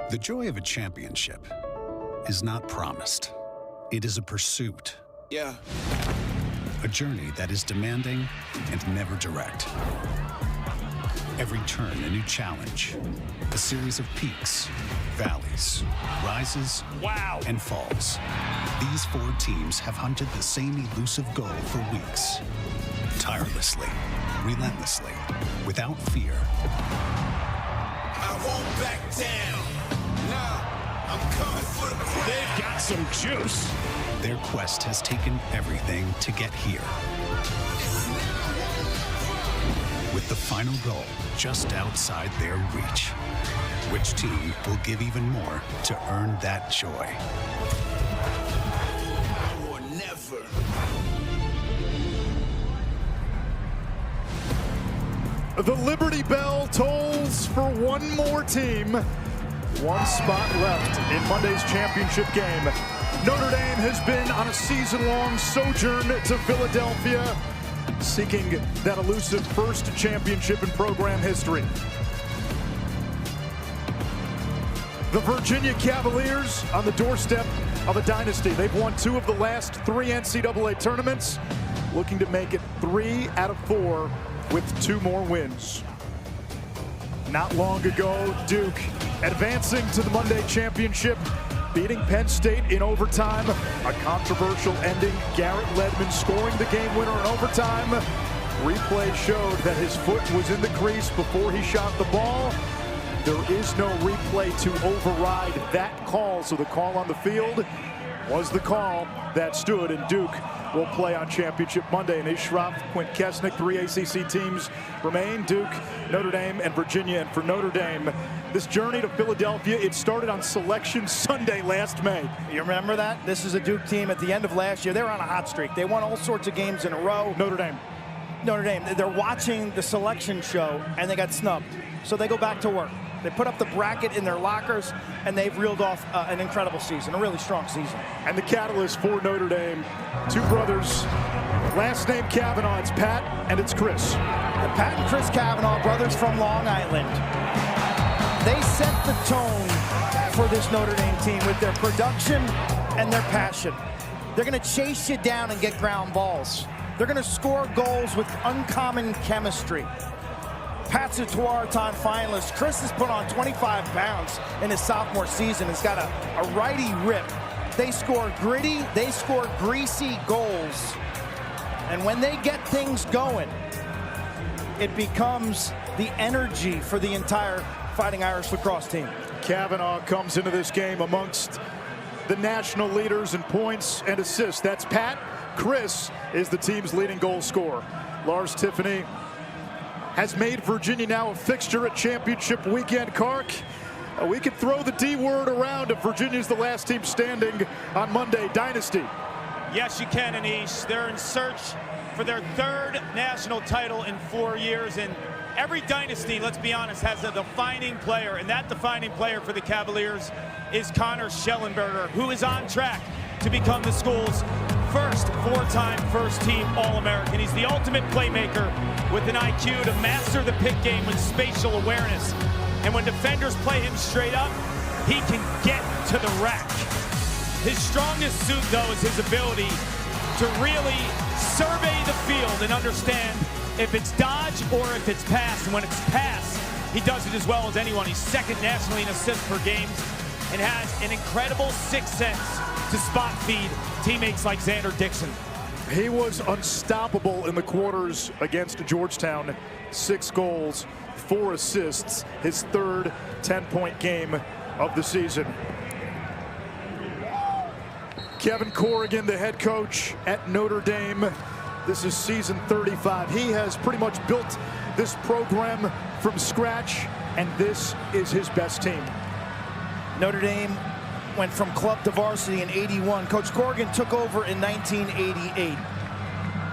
The joy of a championship is not promised. It is a pursuit. Yeah. A journey that is demanding and never direct. Every turn a new challenge. A series of peaks, valleys, rises, and falls. These 4 teams have hunted the same elusive goal for weeks. Tirelessly, relentlessly, without fear. I won't back down. Nah, I'm coming for the crown. They've got some juice. Their quest has taken everything to get here. With the final goal just outside their reach. Which team will give even more to earn that joy? Now or never. The Liberty Bell tolls for one more team. One spot left in Monday's championship game. Notre Dame has been on a season-long sojourn to Philadelphia, seeking that elusive first championship in program history. The Virginia Cavaliers on the doorstep of a dynasty. They've won 2 of the last 3 NCAA tournaments, looking to make it 3 out of 4 with 2 more wins. Not long ago, Duke advancing to the Monday championship, beating Penn State in overtime. A controversial ending, Garrett Ledman scoring the game winner in overtime. Replay showed that his foot was in the crease before he shot the ball. There is no replay to override that call, so the call on the field was the call that stood, and Duke will play on Championship Monday. Anish, Shroff, Quint, Kessenich, 3 ACC teams remain: Duke, Notre Dame, and Virginia. And for Notre Dame, this journey to Philadelphia, it started on Selection Sunday last May. You remember that? This is a Duke team at the end of last year. They were on a hot streak. They won all sorts of games in a row. Notre Dame. They're watching the selection show, and they got snubbed. So they go back to work. They put up the bracket in their lockers, and they've reeled off an incredible season, a really strong season. And the catalyst for Notre Dame, 2 brothers, last name Kavanaugh. It's Pat and it's Chris. Pat and Chris Kavanaugh, brothers from Long Island. They set the tone for this Notre Dame team with their production and their passion. They're going to chase you down and get ground balls. They're going to score goals with uncommon chemistry. Pat's a Tuaraton finalist. Chris has put on 25 pounds in his sophomore season. He's got a righty rip. They score gritty, they score greasy goals. And when they get things going, it becomes the energy for the entire Fighting Irish lacrosse team. Kavanaugh comes into this game amongst the national leaders in points and assists. That's Pat. Chris is the team's leading goal scorer. Lars Tiffany has made Virginia now a fixture at championship weekend. Carc, we could throw the D word around if Virginia's the last team standing on Monday. Dynasty. Yes, you can, Anish. They're in search for their 3rd national title in 4 years, and every dynasty, let's be honest, has a defining player, and that defining player for the Cavaliers is Connor Schellenberger, who is on track to become the school's first 4-time first-team All-American. He's the ultimate playmaker with an IQ to master the pick game with spatial awareness. And when defenders play him straight up, he can get to the rack. His strongest suit, though, is his ability to really survey the field and understand if it's dodge or if it's pass. And when it's pass, he does it as well as anyone. He's 2nd nationally in assists per game and has an incredible 6th sense to spot feed teammates like Xander Dixon. He was unstoppable in the quarters against Georgetown. 6 goals, 4 assists, his 3rd 10-point game of the season. Kevin Corrigan, the head coach at Notre Dame. This is season 35. He has pretty much built this program from scratch, and this is his best team. Notre Dame went from club to varsity in '81. Coach Corrigan took over in 1988.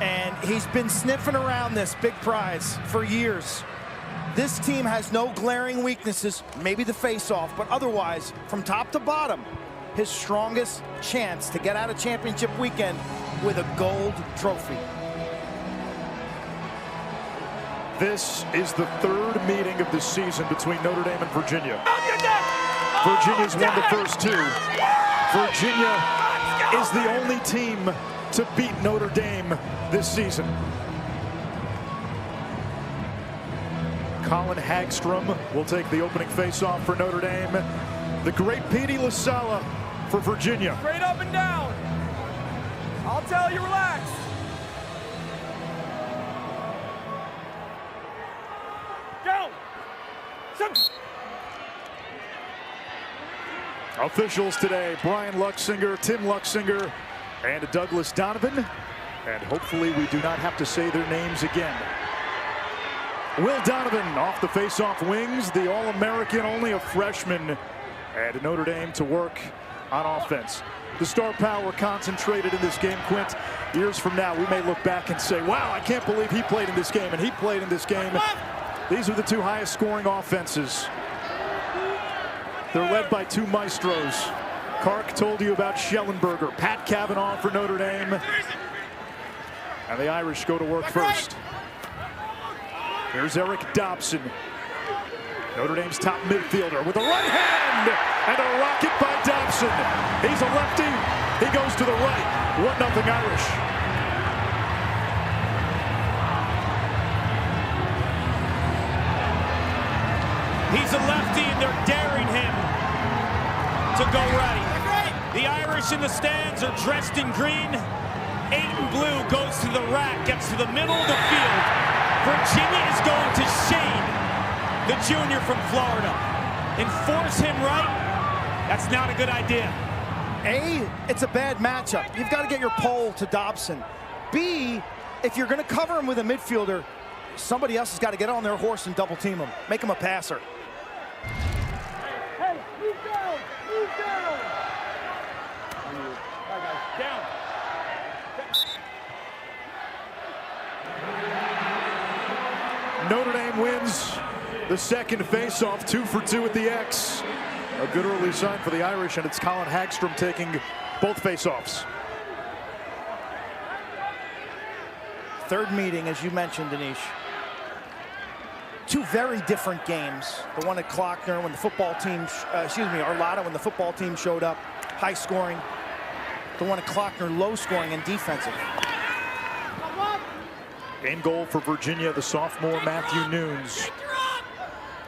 And he's been sniffing around this big prize for years. This team has no glaring weaknesses, maybe the face-off, but otherwise, from top to bottom, his strongest chance to get out of championship weekend with a gold trophy. This is the 3rd meeting of the season between Notre Dame and Virginia. On your neck! Virginia's won the first two. Virginia is the only team to beat Notre Dame this season. Colin Hagstrom will take the opening faceoff for Notre Dame. The great Petey LaSala for Virginia. Straight up and down. I'll tell you, relax. Go. Officials today, Brian Luxinger, Tim Luxinger, and Douglas Donovan. And hopefully we do not have to say their names again. Will Donovan off the face-off wings, the All-American, only a freshman, and Notre Dame to work on offense. The star power concentrated in this game, Quint. Years from now, we may look back and say, wow, I can't believe he played in this game, and he played in this game. These are the two highest scoring offenses. They're led by two maestros. Kark told you about Schellenberger, Pat Cavanaugh for Notre Dame. And the Irish go to work first. Here's Eric Dobson, Notre Dame's top midfielder, with a right hand and a rocket by Dobson. He's a lefty. He goes to the right. 1-0 Irish. He's a lefty, and they're daring him to go right. The Irish in the stands are dressed in green. Aiden Blue goes to the rack, gets to the middle of the field. Virginia is going to shade the junior from Florida and force him right. That's not a good idea. A, it's a bad matchup. You've got to get your pole to Dobson. B, if you're going to cover him with a midfielder, somebody else has got to get on their horse and double team him. Make him a passer. Hey, move down, move down. All right, guys, down. Notre Dame wins the second face-off, 2 for 2 at the X. A good early sign for the Irish, and it's Colin Hagstrom taking both face-offs. Third meeting, as you mentioned, Anish. Two very different games. The one at Klockner when the football team, Arlotta when the football team showed up, high scoring. The one at Klockner, low scoring and defensive. Game goal for Virginia, the sophomore Matthew Nunes.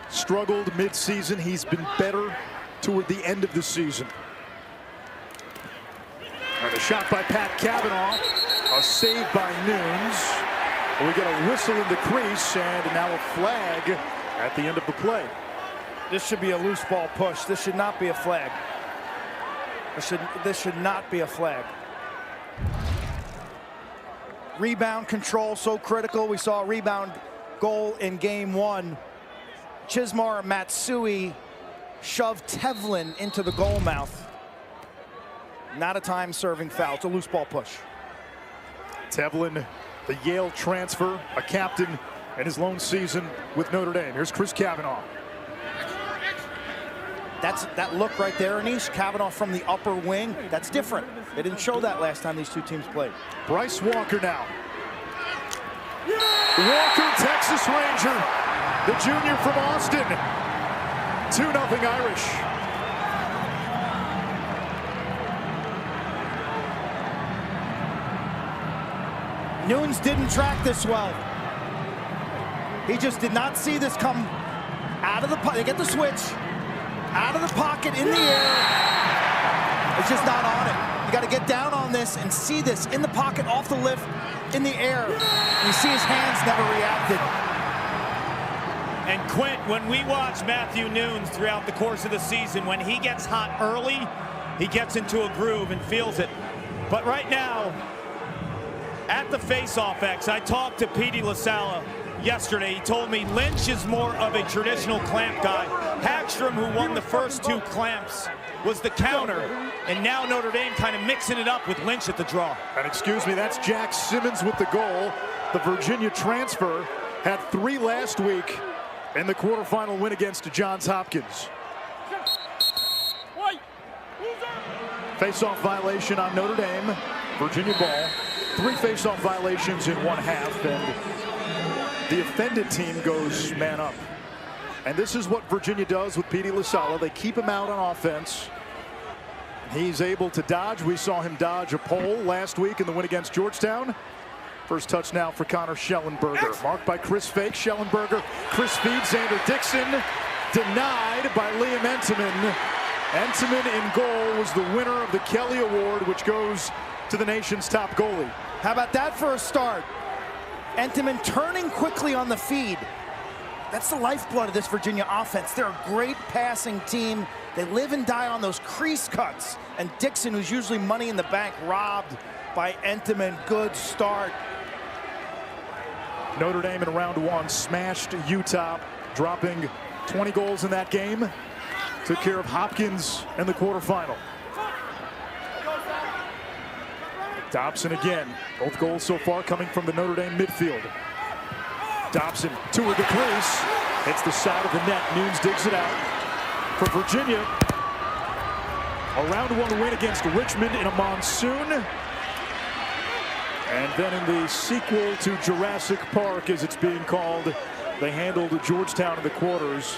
Struggled mid-season. He's been better toward the end of the season. And a shot by Pat Cavanaugh. A save by Nunes. We get a whistle in the crease, and now a flag at the end of the play. This should be a loose ball push. This should not be a flag. This should not be a flag. Rebound control so critical. We saw a rebound goal in game one. Chismar Matsui shoved Tevlin into the goal mouth. Not a time serving foul. It's a loose ball push. Tevlin, the Yale transfer, a captain in his lone season with Notre Dame. Here's Chris Cavanaugh. That look right there, Anish. Cavanaugh from the upper wing. That's different. They didn't show that last time these two teams played. Bryce Walker now. Walker, Texas Ranger, the junior from Austin. 2-0 Irish. Nunes didn't track this well. He just did not see this come out of the pocket. They get the switch. Out of the pocket, in the air. It's just not on it. You got to get down on this and see this in the pocket, off the lift, in the air. You see his hands never reacted. And Quint, when we watch Matthew Nunes throughout the course of the season, when he gets hot early, he gets into a groove and feels it. But right now, at the face-off X, I talked to Petey LaSala yesterday. He told me Lynch is more of a traditional clamp guy. Hagstrom, who won the first two clamps, was the counter. And now Notre Dame kind of mixing it up with Lynch at the draw. And excuse me, that's Jack Simmons with the goal. The Virginia transfer had 3 last week in the quarterfinal win against Johns Hopkins. Face-off violation on Notre Dame. Virginia ball. 3 face-off violations in one half, and the offended team goes man up. And this is what Virginia does with Petey LaSala. They keep him out on offense. He's able to dodge. We saw him dodge a pole last week in the win against Georgetown. First touch now for Connor Schellenberger. Marked by Chris Fake. Schellenberger. Chris feeds Xander Dixon. Denied by Liam Entenmann. Entenmann in goal was the winner of the Kelly Award, which goes to the nation's top goalie. How about that for a start? Entenmann turning quickly on the feed. That's the lifeblood of this Virginia offense. They're a great passing team. They live and die on those crease cuts. And Dixon, who's usually money in the bank, robbed by Entenmann. Good start. Notre Dame in round one smashed Utah, dropping 20 goals in that game. Took care of Hopkins in the quarterfinal. Dobson again. Both goals so far coming from the Notre Dame midfield. Dobson toward the crease. Hits the side of the net. Nunes digs it out. For Virginia, a round one win against Richmond in a monsoon. And then in the sequel to Jurassic Park, as it's being called, they handled Georgetown in the quarters.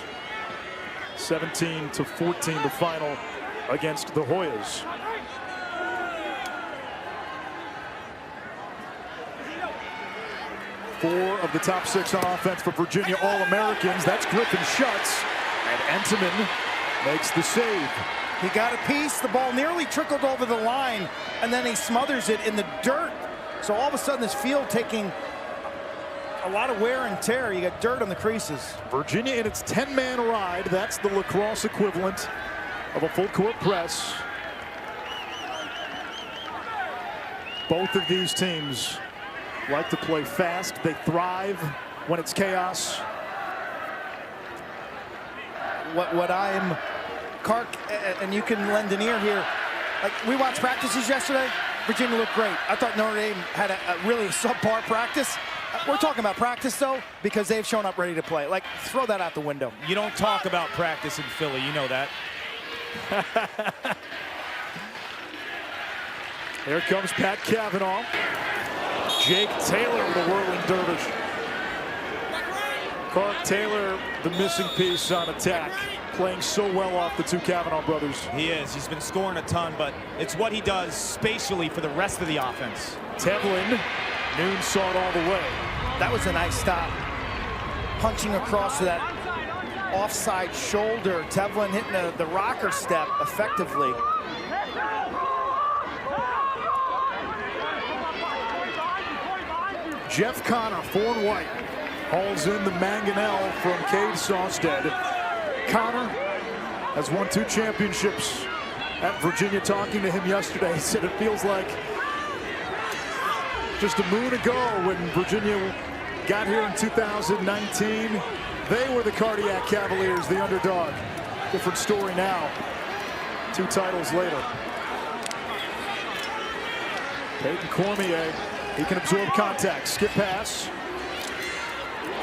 17-14 the final against the Hoyas. Four of the top six on offense for Virginia All-Americans. That's Griffin Schutz. And Entenmann makes the save. He got a piece. The ball nearly trickled over the line, and then he smothers it in the dirt. So all of a sudden, this field taking a lot of wear and tear. You got dirt on the creases. Virginia in its 10-man ride. That's the lacrosse equivalent of a full-court press. Both of these teams like to play fast. They thrive when it's chaos. What I'm, Carc, and you can lend an ear here. Like, we watched practices yesterday. Virginia looked great. I thought Notre Dame had a really subpar practice. We're talking about practice, though, because they've shown up ready to play. Like, throw that out the window. You don't talk about practice in Philly. You know that. Here comes Pat Cavanaugh. Jake Taylor with a whirling dervish. Carc Taylor, the missing piece on attack. Playing so well off the two Cavanaugh brothers. He is. He's been scoring a ton, but it's what he does spatially for the rest of the offense. Tevlin, Nunes saw it all the way. That was a nice stop. Punching across to that offside shoulder. Tevlin hitting the rocker step effectively. Jeff Connor, 4 and white, hauls in the mangonel from Cade Sawstead. Connor has won 2 championships at Virginia. Talking to him yesterday, he said it feels like just a moon ago when Virginia got here in 2019. They were the Cardiac Cavaliers, the underdog. Different story now, 2 titles later. Peyton Cormier, he can absorb contact. Skip pass.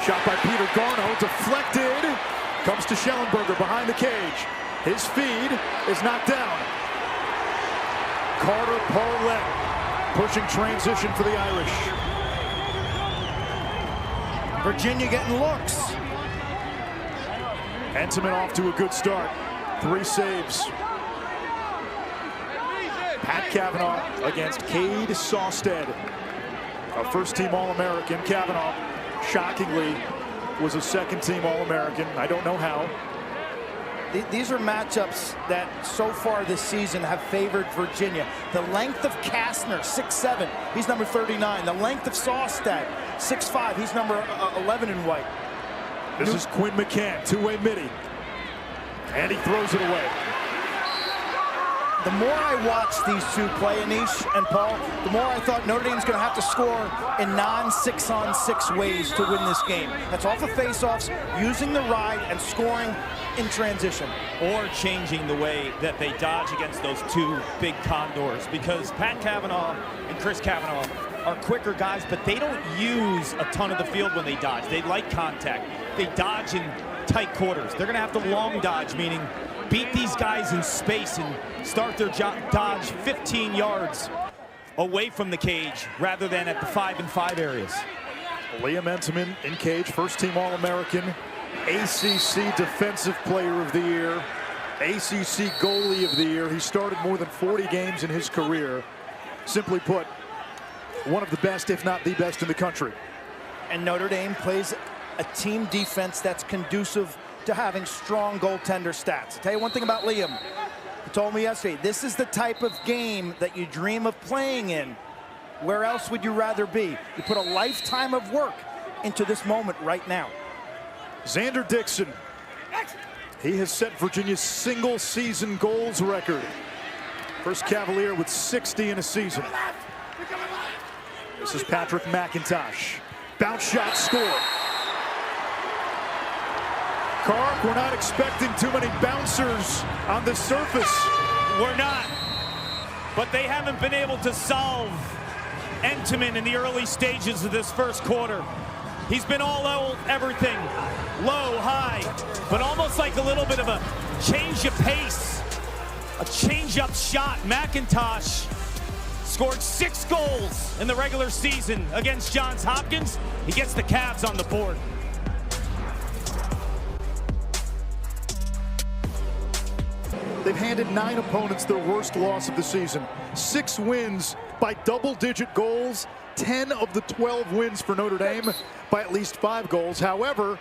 Shot by Peter Garno, deflected. Comes to Schellenberger behind the cage. His feed is knocked down. Carter Paulette pushing transition for the Irish. Virginia getting looks. Entenmann off to a good start. 3 saves. Pat Cavanaugh against Cade Sawstead. A first-team All-American. Cavanaugh, shockingly, was a second-team All-American. I don't know how. These are matchups that so far this season have favored Virginia. The length of Kastner, 6'7", he's number 39. The length of Sawstead, 6'5", he's number 11 in white. This is Quinn McCann, two-way midi. And he throws it away. The more I watch these two play, Anish and Paul, the more I thought Notre Dame's going to have to score in non-6-on-6 ways to win this game. That's off of faceoffs, using the ride, and scoring in transition. Or changing the way that they dodge against those 2 big condors, because Pat Cavanaugh and Chris Cavanaugh are quicker guys, but they don't use a ton of the field when they dodge. They like contact. They dodge in tight quarters. They're going to have to long dodge, meaning beat these guys in space and start their dodge 15 yards away from the cage rather than at the 5-and-5 areas. Liam Entenmann in cage, first-team All-American ACC Defensive Player of the Year, ACC Goalie of the Year. He started more than 40 games in his career. Simply put, one of the best, if not the best in the country. And Notre Dame plays a team defense that's conducive to having strong goaltender stats. I'll tell you one thing about Liam. He told me yesterday, this is the type of game that you dream of playing in. Where else would you rather be? You put a lifetime of work into this moment right now. Xander Dixon. He has set Virginia's single season goals record. First Cavalier with 60 in a season. This is Patrick McIntosh. Bounce shot, score. Cark, we're not expecting too many bouncers on the surface. We're not. But they haven't been able to solve Entenmann in the early stages of this first quarter. He's been all out, everything, low, high, but almost like a little bit of a change of pace, a change-up shot. McIntosh scored 6 goals in the regular season against Johns Hopkins. He gets the Cavs on the board. They've handed 9 opponents their worst loss of the season. 6 wins by double-digit goals. 10 of the 12 wins for Notre Dame by at least 5 goals. However,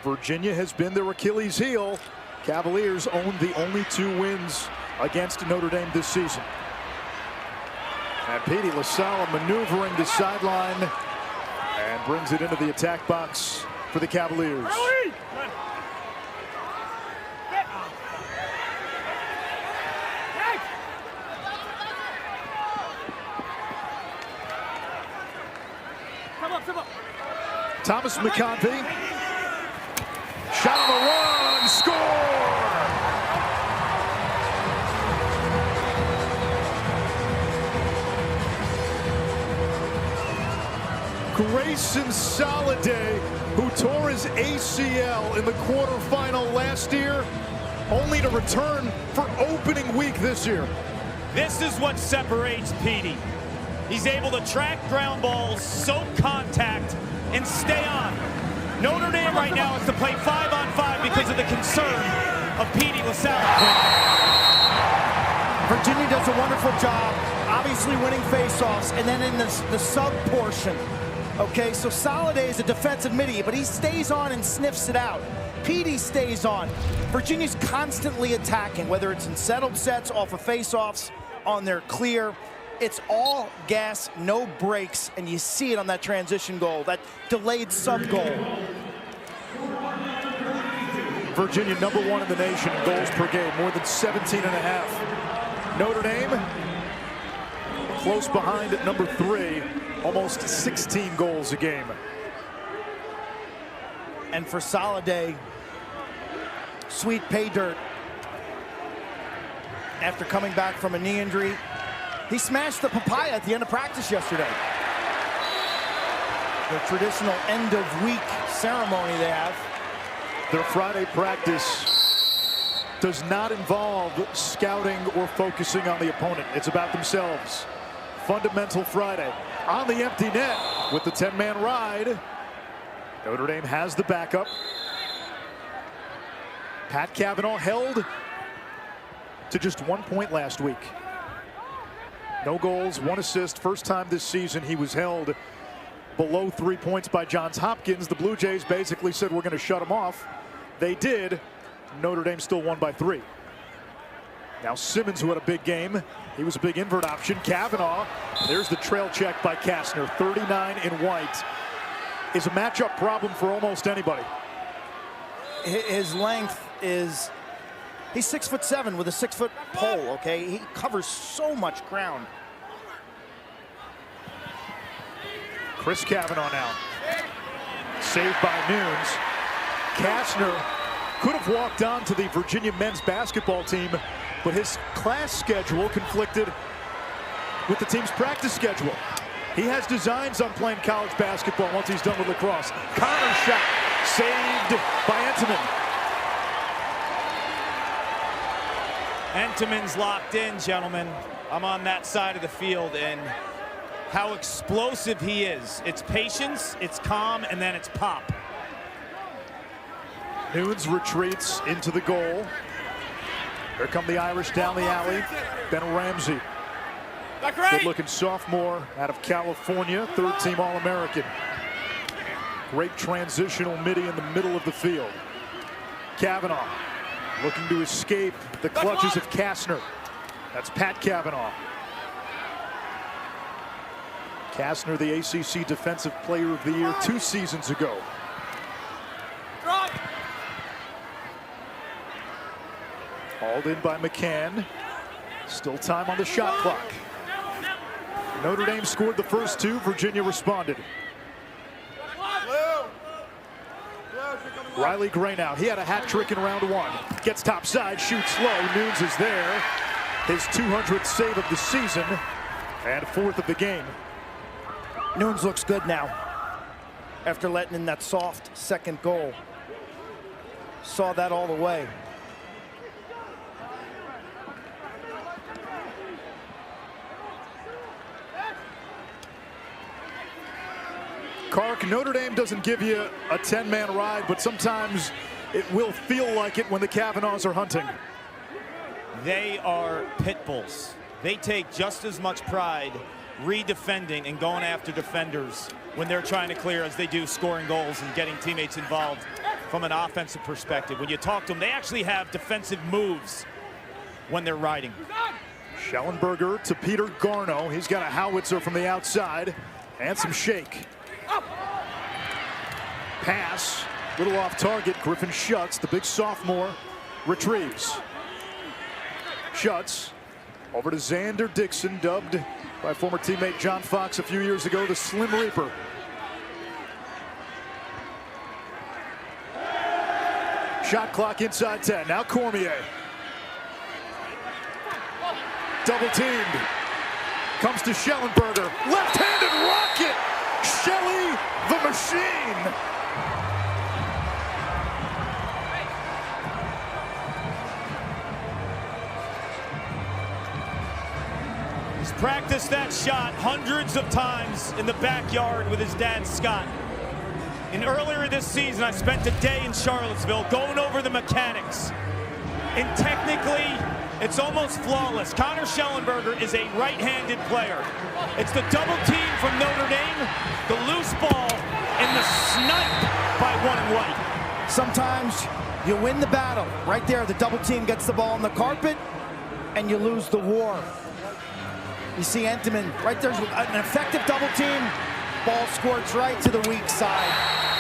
Virginia has been their Achilles heel. Cavaliers own the only 2 wins against Notre Dame this season. And Petey LaSalle maneuvering the sideline and brings it into the attack box for the Cavaliers. Thomas McConvey. Shot on the run. Score! Grayson Soliday, who tore his ACL in the quarterfinal last year, only to return for opening week this year. This is what separates Petey. He's able to track ground balls, soak contact, and stay on. Notre Dame right now has to play 5-on-5 because of the concern of Petey LaSalle. Virginia does a wonderful job, obviously winning faceoffs, and then in the sub portion. Okay, so Soliday is a defensive midi, but he stays on and sniffs it out. Petey stays on. Virginia's constantly attacking, whether it's in settled sets, off of faceoffs, on their clear. It's all gas, no brakes, and you see it on that transition goal, that delayed sub goal. Virginia #1 in the nation in goals per game, more than 17.5. Notre Dame close behind at #3, almost 16 goals a game. And for Soliday, sweet pay dirt. After coming back from a knee injury, he smashed the papaya at the end of practice yesterday. The traditional end of week ceremony they have. Their Friday practice does not involve scouting or focusing on the opponent. It's about themselves. Fundamental Friday. On the empty net with the 10-man ride. Notre Dame has the backup. Pat Cavanaugh held to just 1 point last week. No goals, 1 assist. First time this season he was held below 3 points by Johns Hopkins. The Blue Jays basically said we're going to shut him off. They did. Notre Dame still won by 3. Now Simmons, who had a big game, he was a big invert option. Cavanaugh, there's the trail check by Kastner. 39 in white is a matchup problem for almost anybody. His length is, he's 6'7" with a 6-foot pole, okay? He covers so much ground. Chris Cavanaugh now. Saved by Nunes. Kastner could have walked on to the Virginia men's basketball team, but his class schedule conflicted with the team's practice schedule. He has designs on playing college basketball once he's done with lacrosse. Connor shot saved by Entenmann. Entenmann's locked in, gentlemen. I'm on that side of the field, and how explosive he is. It's patience, it's calm, and then it's pop. Nunes retreats into the goal. Here come the Irish down the alley. Ben Ramsey, good-looking sophomore out of California, third-team All-American. Great transitional midi in the middle of the field. Kavanaugh looking to escape the clutches of Kastner. That's Pat Kavanaugh. Kastner, the ACC Defensive Player of the Year 2 seasons ago. Hauled in by McCann. Still time on the shot clock. Notre Dame scored the first 2. Virginia responded. Riley Gray now. He had a hat trick in round 1. Gets topside, shoots low. Nunes is there. His 200th save of the season and 4th of the game. Nunes looks good now after letting in that soft second goal. Saw that all the way. Carc, Notre Dame doesn't give you a 10-man ride, but sometimes it will feel like it when the Kavanaughs are hunting. They are pit bulls. They take just as much pride redefending and going after defenders when they're trying to clear as they do scoring goals and getting teammates involved from an offensive perspective. When you talk to them, they actually have defensive moves when they're riding. Schellenberger to Peter Garno. He's got a howitzer from the outside and some shake. Pass, little off target. Griffin Schutz, the big sophomore, retrieves. Schutz over to Xander Dixon, dubbed by former teammate John Fox a few years ago the Slim Reaper. Shot clock inside 10. Now Cormier. Double teamed. Comes to Schellenberger. Left-handed rocket. Shelley the Machine. He's practiced that shot hundreds of times in the backyard with his dad, Scott. And earlier this season, I spent a day in Charlottesville going over the mechanics. And technically, it's almost flawless. Connor Schellenberger is a right-handed player. It's the double team from Notre Dame, the loose ball, and the snipe by one and white. Sometimes you win the battle. Right there, the double team gets the ball on the carpet, and you lose the war. You see Entenmann right there's an effective double team. Ball squirts right to the weak side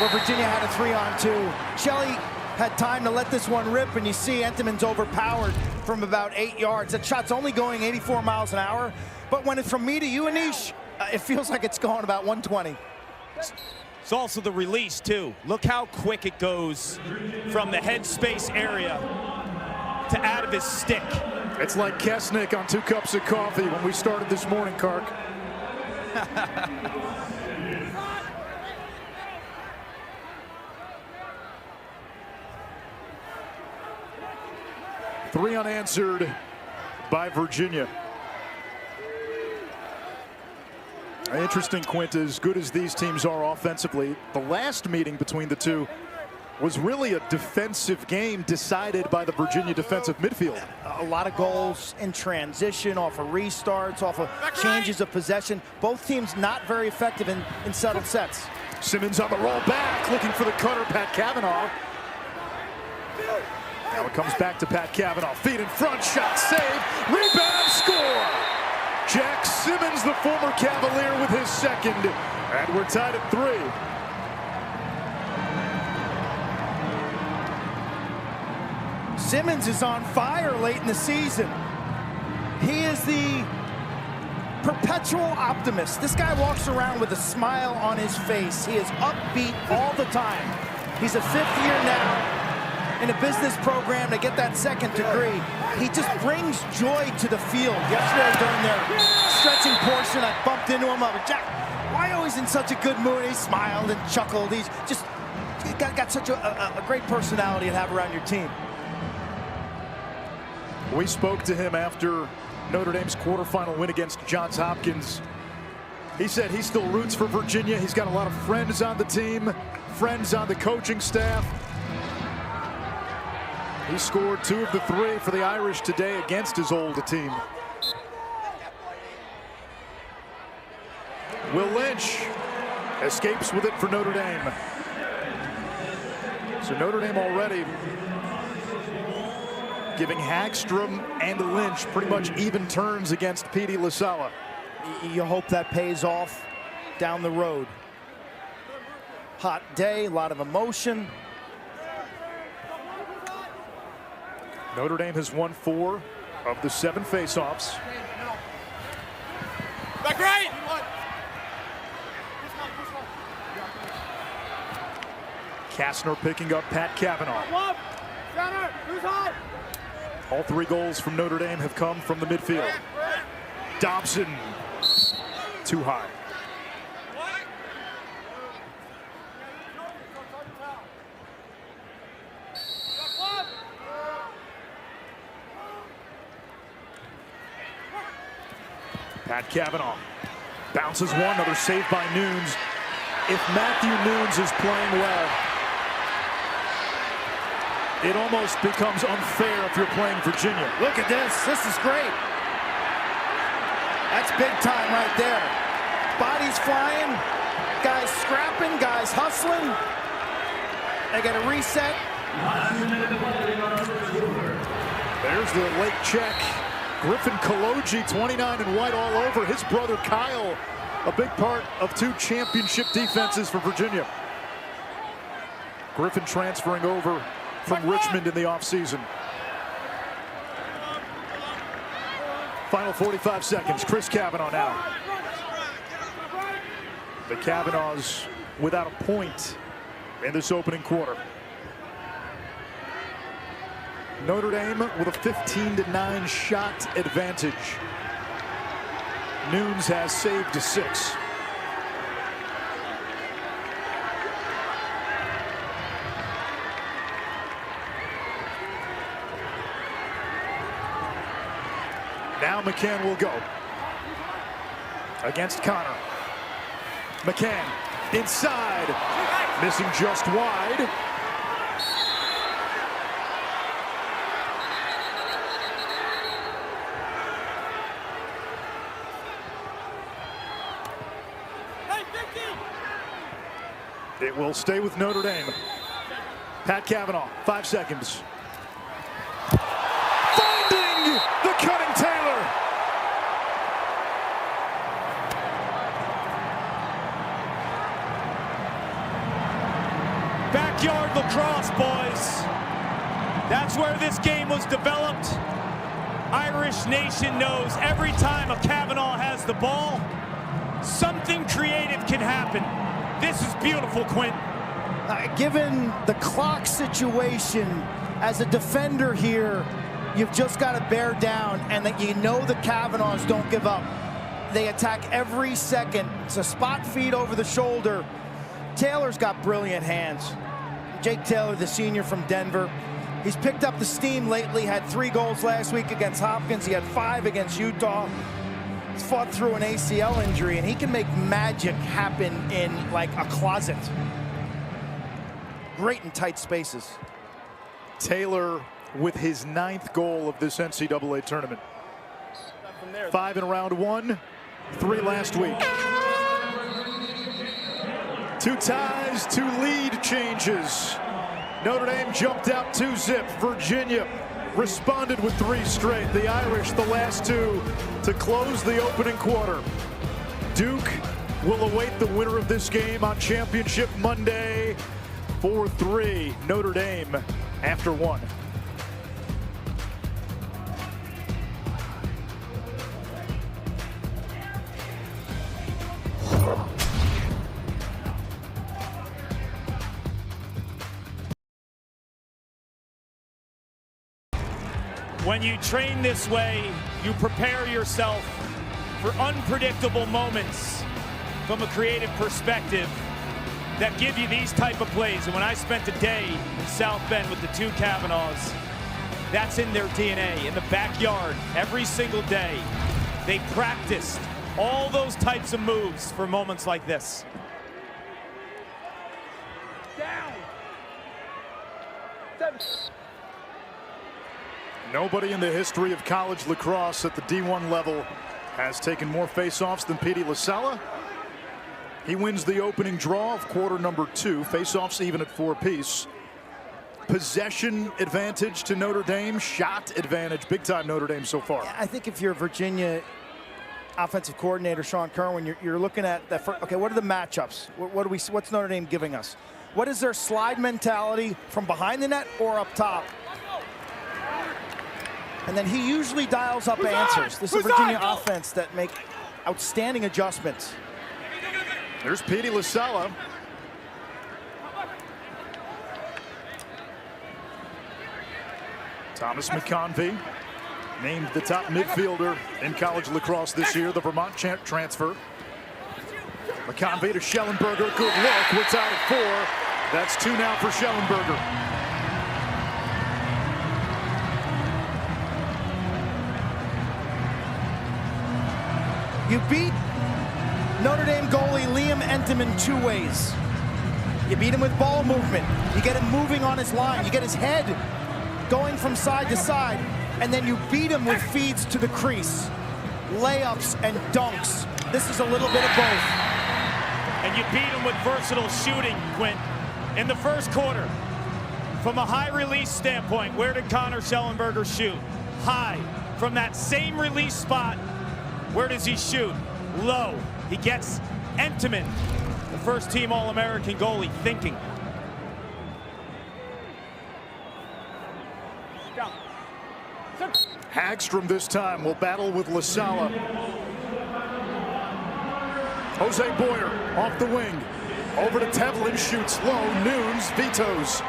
where Virginia had a 3-on-2. Shelley had time to let this one rip, and you see Entenmann's overpowered from about 8 yards. That shot's only going 84 miles an hour, but when it's from me to you, Anish, it feels like it's going about 120. It's also the release, too. Look how quick it goes from the headspace area to out of his stick. It's like Kessenich on 2 cups of coffee when we started this morning, Carc. Three unanswered by Virginia. Interesting, Quint, as good as these teams are offensively, the last meeting between the two was really a defensive game decided by the Virginia defensive midfield. A lot of goals in transition, off of restarts, off of changes of possession. Both teams not very effective in settled sets. Simmons on the roll back, looking for the cutter, Pat Kavanaugh. Now it comes back to Pat Kavanaugh. Feet in front, shot save, rebound, score! Jack Simmons, the former Cavalier, with his second, and we're tied at 3. Simmons is on fire late in the season. He is the perpetual optimist. This guy walks around with a smile on his face. He is upbeat all the time. He's a 5th year now in a business program to get that 2nd degree. He just brings joy to the field. Yesterday during their stretching portion, I bumped into him. I was, Jack, why always in such a good mood? He smiled and chuckled. He's just got such a great personality to have around your team. We spoke to him after Notre Dame's quarterfinal win against Johns Hopkins. He said he still roots for Virginia. He's got a lot of friends on the team, friends on the coaching staff. He scored 2 of the 3 for the Irish today against his old team. Will Lynch escapes with it for Notre Dame. So Notre Dame already giving Hagstrom and Lynch pretty much even turns against Petey LaSala. You hope that pays off down the road. Hot day, a lot of emotion. Notre Dame has won 4 of the 7 faceoffs. Back right! Kastner picking up Pat Kavanaugh. All 3 goals from Notre Dame have come from the midfield. Dobson, too high. Pat Kavanaugh bounces one, another save by Nunes. If Matthew Nunes is playing well, it almost becomes unfair if you're playing Virginia. Look at this. This is great. That's big time right there. Bodies flying, guys scrapping, guys hustling. They got a reset. There's the late check. Griffin Kaloji, 29 and white all over. His brother Kyle, a big part of 2 championship defenses for Virginia. Griffin transferring over from Richmond in the offseason. Final 45 seconds. Chris Kavanaugh now. The Kavanaughs without a point in this opening quarter. Notre Dame with a 15-9 shot advantage. Nunes has saved 6. Now McCann will go against Connor. McCann inside, missing just wide. It will stay with Notre Dame. Pat Kavanaugh, 5 seconds. Finding the cutting Taylor. Backyard lacrosse, boys. That's where this game was developed. Irish Nation knows every time a Kavanaugh has the ball, something creative can happen. This is beautiful, Quint. Given the clock situation, as a defender here, you've just got to bear down, and that you know the Kavanaughs don't give up. They attack every second. It's a spot feed over the shoulder. Taylor's got brilliant hands. Jake Taylor, the senior from Denver. He's picked up the steam lately, had 3 goals last week against Hopkins. He had 5 against Utah. He's fought through an ACL injury, and he can make magic happen in like a closet. Great in tight spaces. Taylor with his 9th goal of this NCAA tournament. 5 in round 1, 3 last week. 2 ties, 2 lead changes. Notre Dame jumped out 2-zip. Virginia responded with 3 straight. The Irish, the last 2 to close the opening quarter. Duke will await the winner of this game on Championship Monday. 4-3 Notre Dame after 1. When you train this way, you prepare yourself for unpredictable moments from a creative perspective that give you these type of plays. And when I spent a day in South Bend with the 2 Kavanaughs, that's in their DNA, in the backyard, every single day. They practiced all those types of moves for moments like this. Down. 7. Nobody in the history of college lacrosse at the D1 level has taken more faceoffs than Petey LaSala. He wins the opening draw of quarter number 2. Faceoffs even at 4 apiece. Possession advantage to Notre Dame. Shot advantage, big time Notre Dame so far. I think if you're Virginia offensive coordinator Sean Kerwin, you're looking at that. Okay, what are the matchups? What's Notre Dame giving us? What is their slide mentality from behind the net or up top? And then he usually dials up answers. This is a Virginia offense that make outstanding adjustments. There's Petey LaSala. Thomas McConvey, named the top midfielder in college lacrosse this year, the Vermont transfer. McConvey to Schellenberger, good look, we're tied at 4. That's 2 now for Schellenberger. You beat Notre Dame goalie Liam Entenmann 2 ways. You beat him with ball movement. You get him moving on his line. You get his head going from side to side. And then you beat him with feeds to the crease. Layups and dunks. This is a little bit of both. And you beat him with versatile shooting, Quint. In the first quarter, from a high release standpoint, where did Connor Schellenberger shoot? High. From that same release spot, where does he shoot? Low. He gets Entenmann, the first team All-American goalie, thinking. Hagstrom this time will battle with LaSala. Jose Boyer off the wing. Over to Tevlin, shoots low. Nunes vetoes.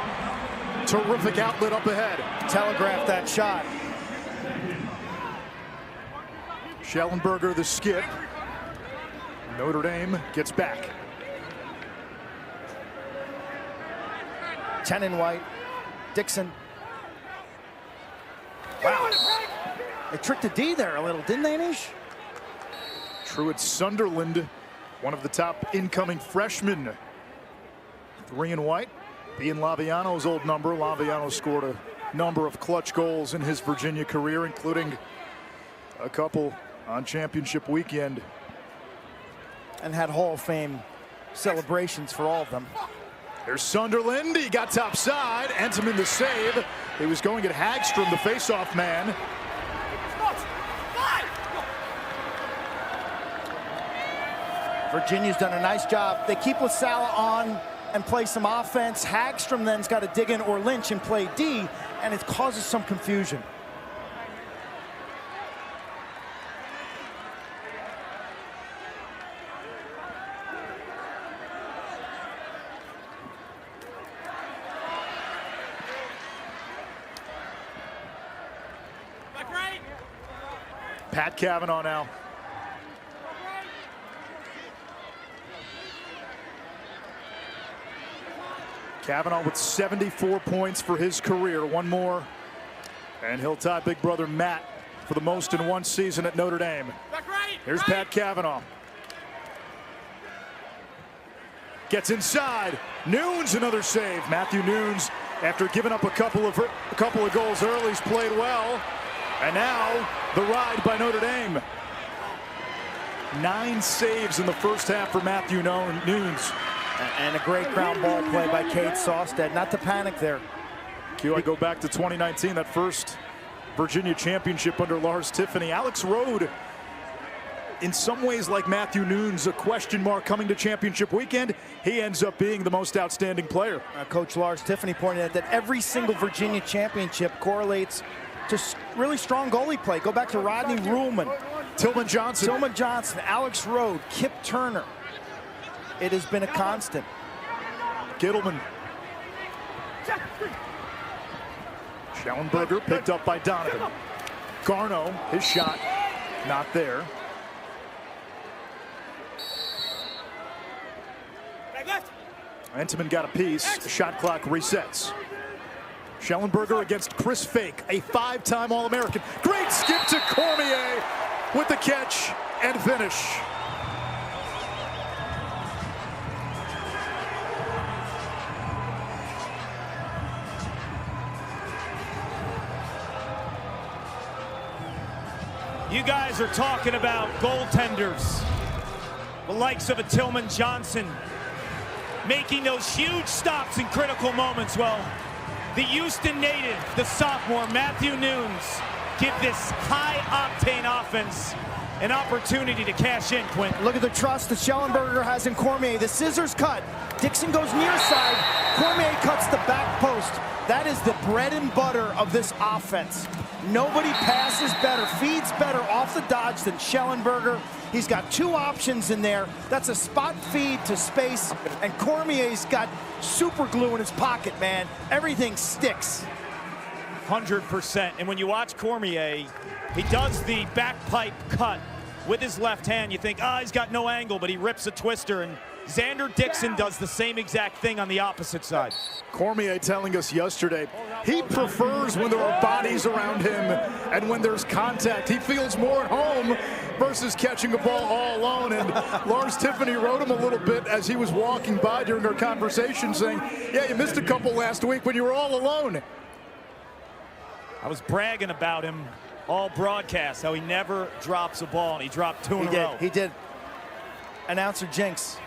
Terrific outlet up ahead. Telegraphed that shot. Schellenberger the skip. Notre Dame gets back. 10 in white. Dixon. Wow. They tricked the D there a little, didn't they, Anish? Truett Sunderland, one of the top incoming freshmen. 3 in white. Being Laviano's old number, Laviano scored a number of clutch goals in his Virginia career, including a couple on championship weekend. And had Hall of Fame celebrations for all of them. There's Sunderland, he got top side. Entenmann the save. He was going at Hagstrom, the face-off man. Virginia's done a nice job. They keep LaSala on and play some offense. Hagstrom then's got to dig in, or Lynch, and play D, and it causes some confusion. Pat Cavanaugh now. Cavanaugh with 74 points for his career. One more, and he'll tie big brother Matt for the most in one season at Notre Dame. Here's Pat Cavanaugh. Gets inside. Nunes, another save. Matthew Nunes, after giving up a couple of goals early, has played well. And now the ride by Notre Dame. 9 saves in the first half for Matthew Nunes. And a great ground ball play by Cade Sawstead. Not to panic there. I go back to 2019, that first Virginia championship under Lars Tiffany. Alex Rode, in some ways like Matthew Nunes, a question mark coming to championship weekend. He ends up being the most outstanding player. Coach Lars Tiffany pointed out that every single Virginia championship correlates to really strong goalie play. Go back to Rodney Ruhlman, Tillman Johnson, Alex Rode, Kip Turner. It has been a constant. Gittleman. Schellenberger picked up by Donovan. Garneau, his shot, not there. Entenmann got a piece. Shot clock resets. Schellenberger against Chris Fake, a 5-time All-American. Great skip to Cormier with the catch and finish. You guys are talking about goaltenders, the likes of a Tillman Johnson, making those huge stops in critical moments. Well, the Houston native, the sophomore, Matthew Nunes, give this high-octane offense an opportunity to cash in, Quint. Look at the trust that Schellenberger has in Cormier. The scissors cut. Dixon goes near side. Cormier cuts the back post. That is the bread and butter of this offense. Nobody passes better, feeds better off the dodge than Schellenberger. He's got two options in there. That's a spot feed to space, and Cormier's got super glue in his pocket, man. Everything sticks. 100%. And when you watch Cormier, he does the back pipe cut with his left hand. You think, he's got no angle, but he rips a twister. And Xander Dixon does the same exact thing on the opposite side. Cormier telling us yesterday he prefers when there are bodies around him and when there's contact. He feels more at home versus catching a ball all alone. And Lars Tiffany wrote him a little bit as he was walking by during our conversation saying, yeah, you missed a couple last week when you were all alone. I was bragging about him all broadcast, how he never drops a ball, and he dropped two in a row. He did. Announcer jinx.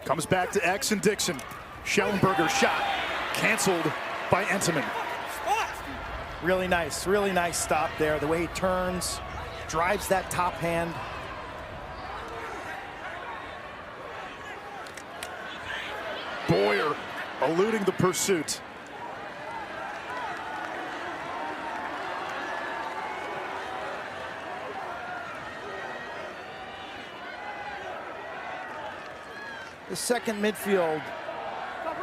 Comes back to X and Dixon. Schellenberger shot canceled by Entenmann. Really nice stop there. The way he turns, drives that top hand. Boyer eluding the pursuit. The second midfield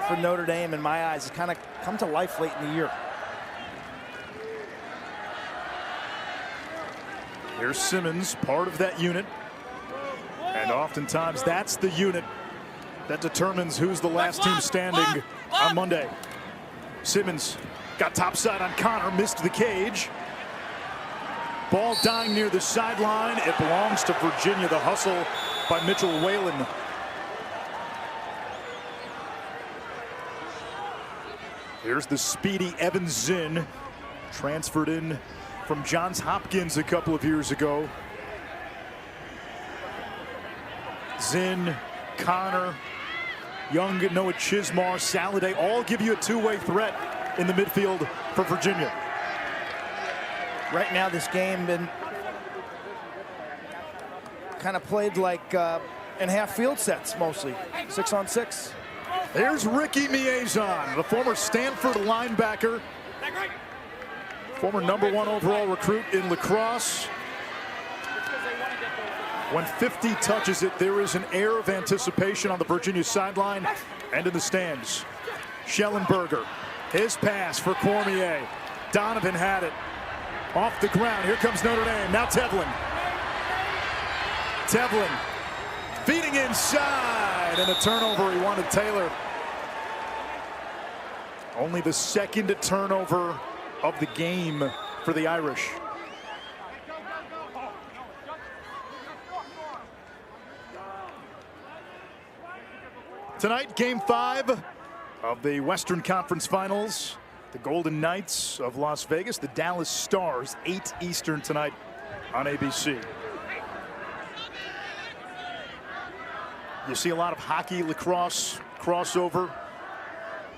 for Notre Dame, in my eyes, has kind of come to life late in the year. Here's Simmons, part of that unit. And oftentimes that's the unit that determines who's the last team standing on Monday. Simmons got topside on Connor, missed the cage. Ball dying near the sideline. It belongs to Virginia. The hustle by Mitchell Whalen. Here's the speedy Evan Zinn, transferred in from Johns Hopkins a couple of years ago. Zinn, Connor, young Noah Chismar, Saladay, all give you a two-way threat in the midfield for Virginia. Right now, this game been kind of played like in half field sets mostly, 6-on-6. There's Ricky Miezon, the former Stanford linebacker, former #1 overall recruit in lacrosse. When 50 touches it, there is an air of anticipation on the Virginia sideline and in the stands. Schellenberger, his pass for Cormier. Donovan had it. Off the ground, here comes Notre Dame. Now Tevlin. Tevlin feeding inside, and a turnover. He wanted Taylor. Only the second turnover of the game for the Irish. Tonight, Game 5 of the Western Conference Finals. The Golden Knights of Las Vegas, the Dallas Stars, 8 Eastern tonight on ABC. You see a lot of hockey, lacrosse crossover.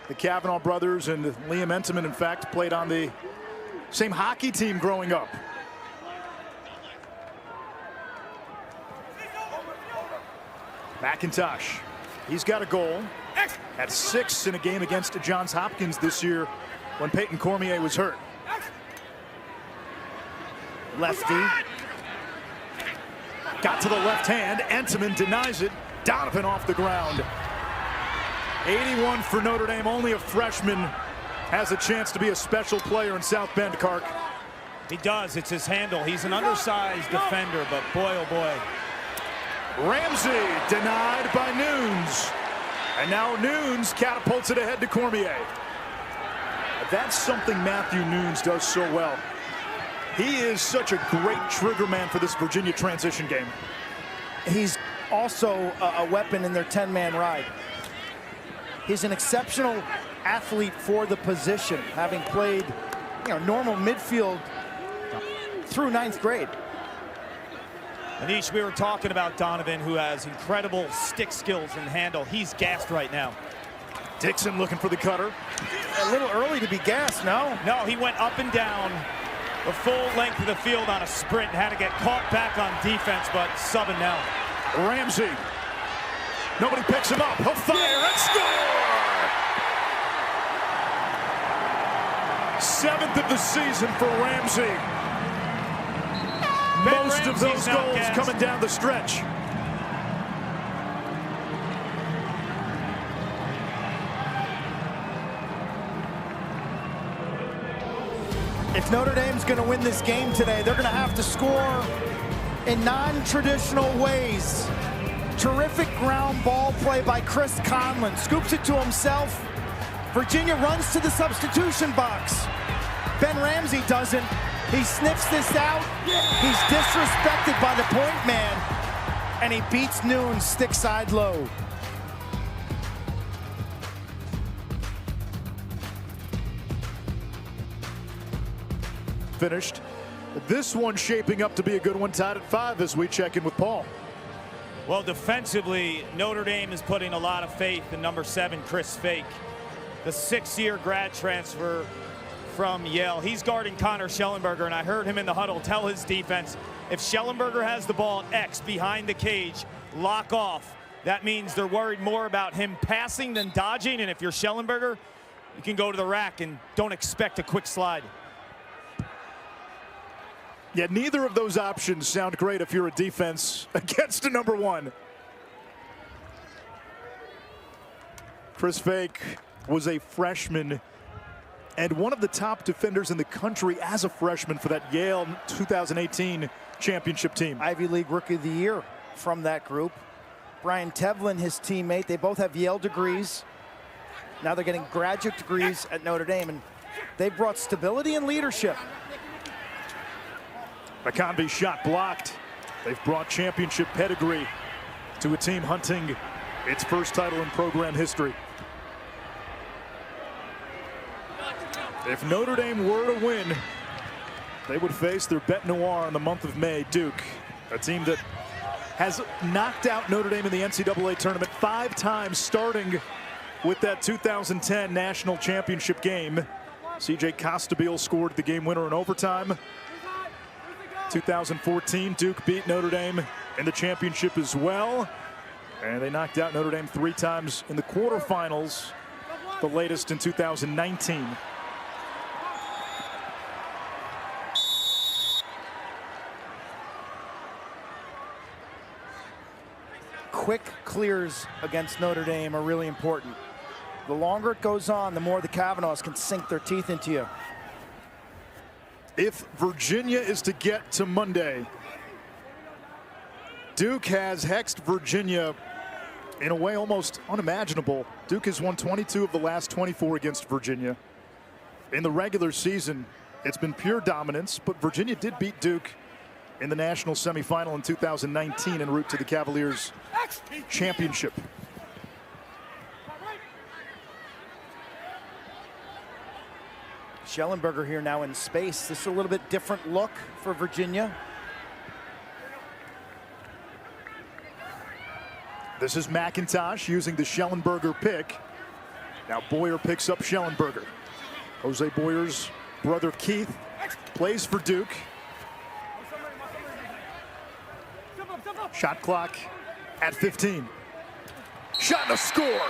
The Kavanaugh brothers and Liam Entenmann, in fact, played on the same hockey team growing up. McIntosh, he's got a goal. Had 6 in a game against Johns Hopkins this year when Peyton Cormier was hurt. Lefty. Got to the left hand. Entenmann denies it. Donovan off the ground. 81 for Notre Dame. Only a freshman has a chance to be a special player in South Bend, Carc. He does. It's his handle. He's an undersized defender, but boy, oh boy. Ramsey denied by Nunes. And now Nunes catapults it ahead to Cormier. That's something Matthew Nunes does so well. He is such a great trigger man for this Virginia transition game. He's also a weapon in their 10-man ride. He's an exceptional athlete for the position, having played, normal midfield through 9th grade. Anish, we were talking about Donovan, who has incredible stick skills and handle. He's gassed right now. Dixon looking for the cutter. A little early to be gassed, no? No, he went up and down the full length of the field on a sprint and had to get caught back on defense, but subbing now. Ramsey. Nobody picks him up. He'll fire and score! 7th of the season for Ramsey. Most of those goals coming down the stretch. If Notre Dame's going to win this game today, they're going to have to score in non-traditional ways. Terrific ground ball play by Chris Conlon. Scoops it to himself. Virginia runs to the substitution box. Ben Ramsey doesn't. He sniffs this out. He's disrespected by the point man. And he beats Noon stick side low. Finished. This one shaping up to be a good one, tied at 5 as we check in with Paul. Well, defensively, Notre Dame is putting a lot of faith in number 7, Chris Fake, the 6-year grad transfer from Yale. He's guarding Connor Schellenberger, and I heard him in the huddle tell his defense, if Schellenberger has the ball at X behind the cage, lock off. That means they're worried more about him passing than dodging, and if you're Schellenberger, you can go to the rack and don't expect a quick slide. Yeah, neither of those options sound great if you're a defense against a number 1. Chris Fake was a freshman and one of the top defenders in the country as a freshman for that Yale 2018 championship team. Ivy League Rookie of the Year from that group. Brian Tevlin, his teammate, they both have Yale degrees. Now they're getting graduate degrees at Notre Dame, and they've brought stability and leadership. McConvey's shot blocked. They've brought championship pedigree to a team hunting its first title in program history. If Notre Dame were to win, they would face their bête noire in the month of May, Duke, a team that has knocked out Notre Dame in the NCAA tournament 5 times, starting with that 2010 national championship game. CJ Costabile scored the game winner in overtime. 2014, Duke beat Notre Dame in the championship as well. And they knocked out Notre Dame 3 times in the quarterfinals, the latest in 2019. Quick clears against Notre Dame are really important. The longer it goes on, the more the Kavanaughs can sink their teeth into you. If Virginia is to get to Monday, Duke has hexed Virginia in a way almost unimaginable. Duke has won 22 of the last 24 against Virginia. In the regular season, it's been pure dominance, but Virginia did beat Duke in the national semifinal in 2019 en route to the Cavaliers championship. Schellenberger here now in space. This is a little bit different look for Virginia. This is McIntosh using the Schellenberger pick. Now Boyer picks up Schellenberger. Jose Boyer's brother Keith plays for Duke. Shot clock at 15. Shot and a score.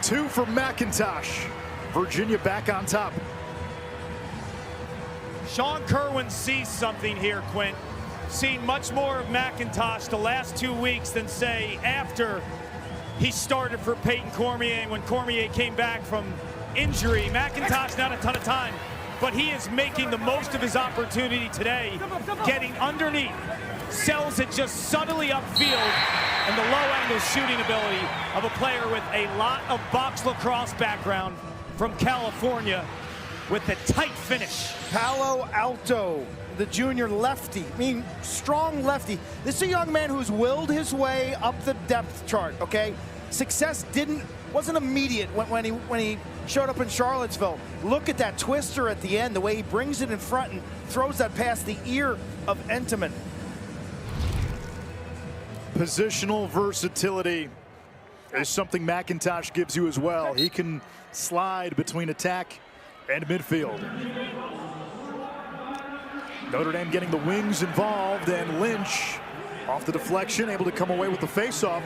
2 for McIntosh. Virginia back on top. Sean Kerwin sees something here, Quint. Seen much more of McIntosh the last 2 weeks than, say, after he started for Peyton Cormier. When Cormier came back from injury, McIntosh not a ton of time, but he is making the most of his opportunity today, getting underneath, sells it just subtly upfield, and the low-angle shooting ability of a player with a lot of box lacrosse background from California with the tight finish. Palo Alto the junior lefty. I mean, strong lefty. This is a young man who's willed his way up the depth chart, okay? Success wasn't immediate when he showed up in Charlottesville. Look at that twister at the end, the way he brings it in front and throws that past the ear of Entenmann. Positional versatility is something McIntosh gives you as well. He can slide between attack and midfield. Notre Dame getting the wings involved, and Lynch off the deflection, able to come away with the faceoff.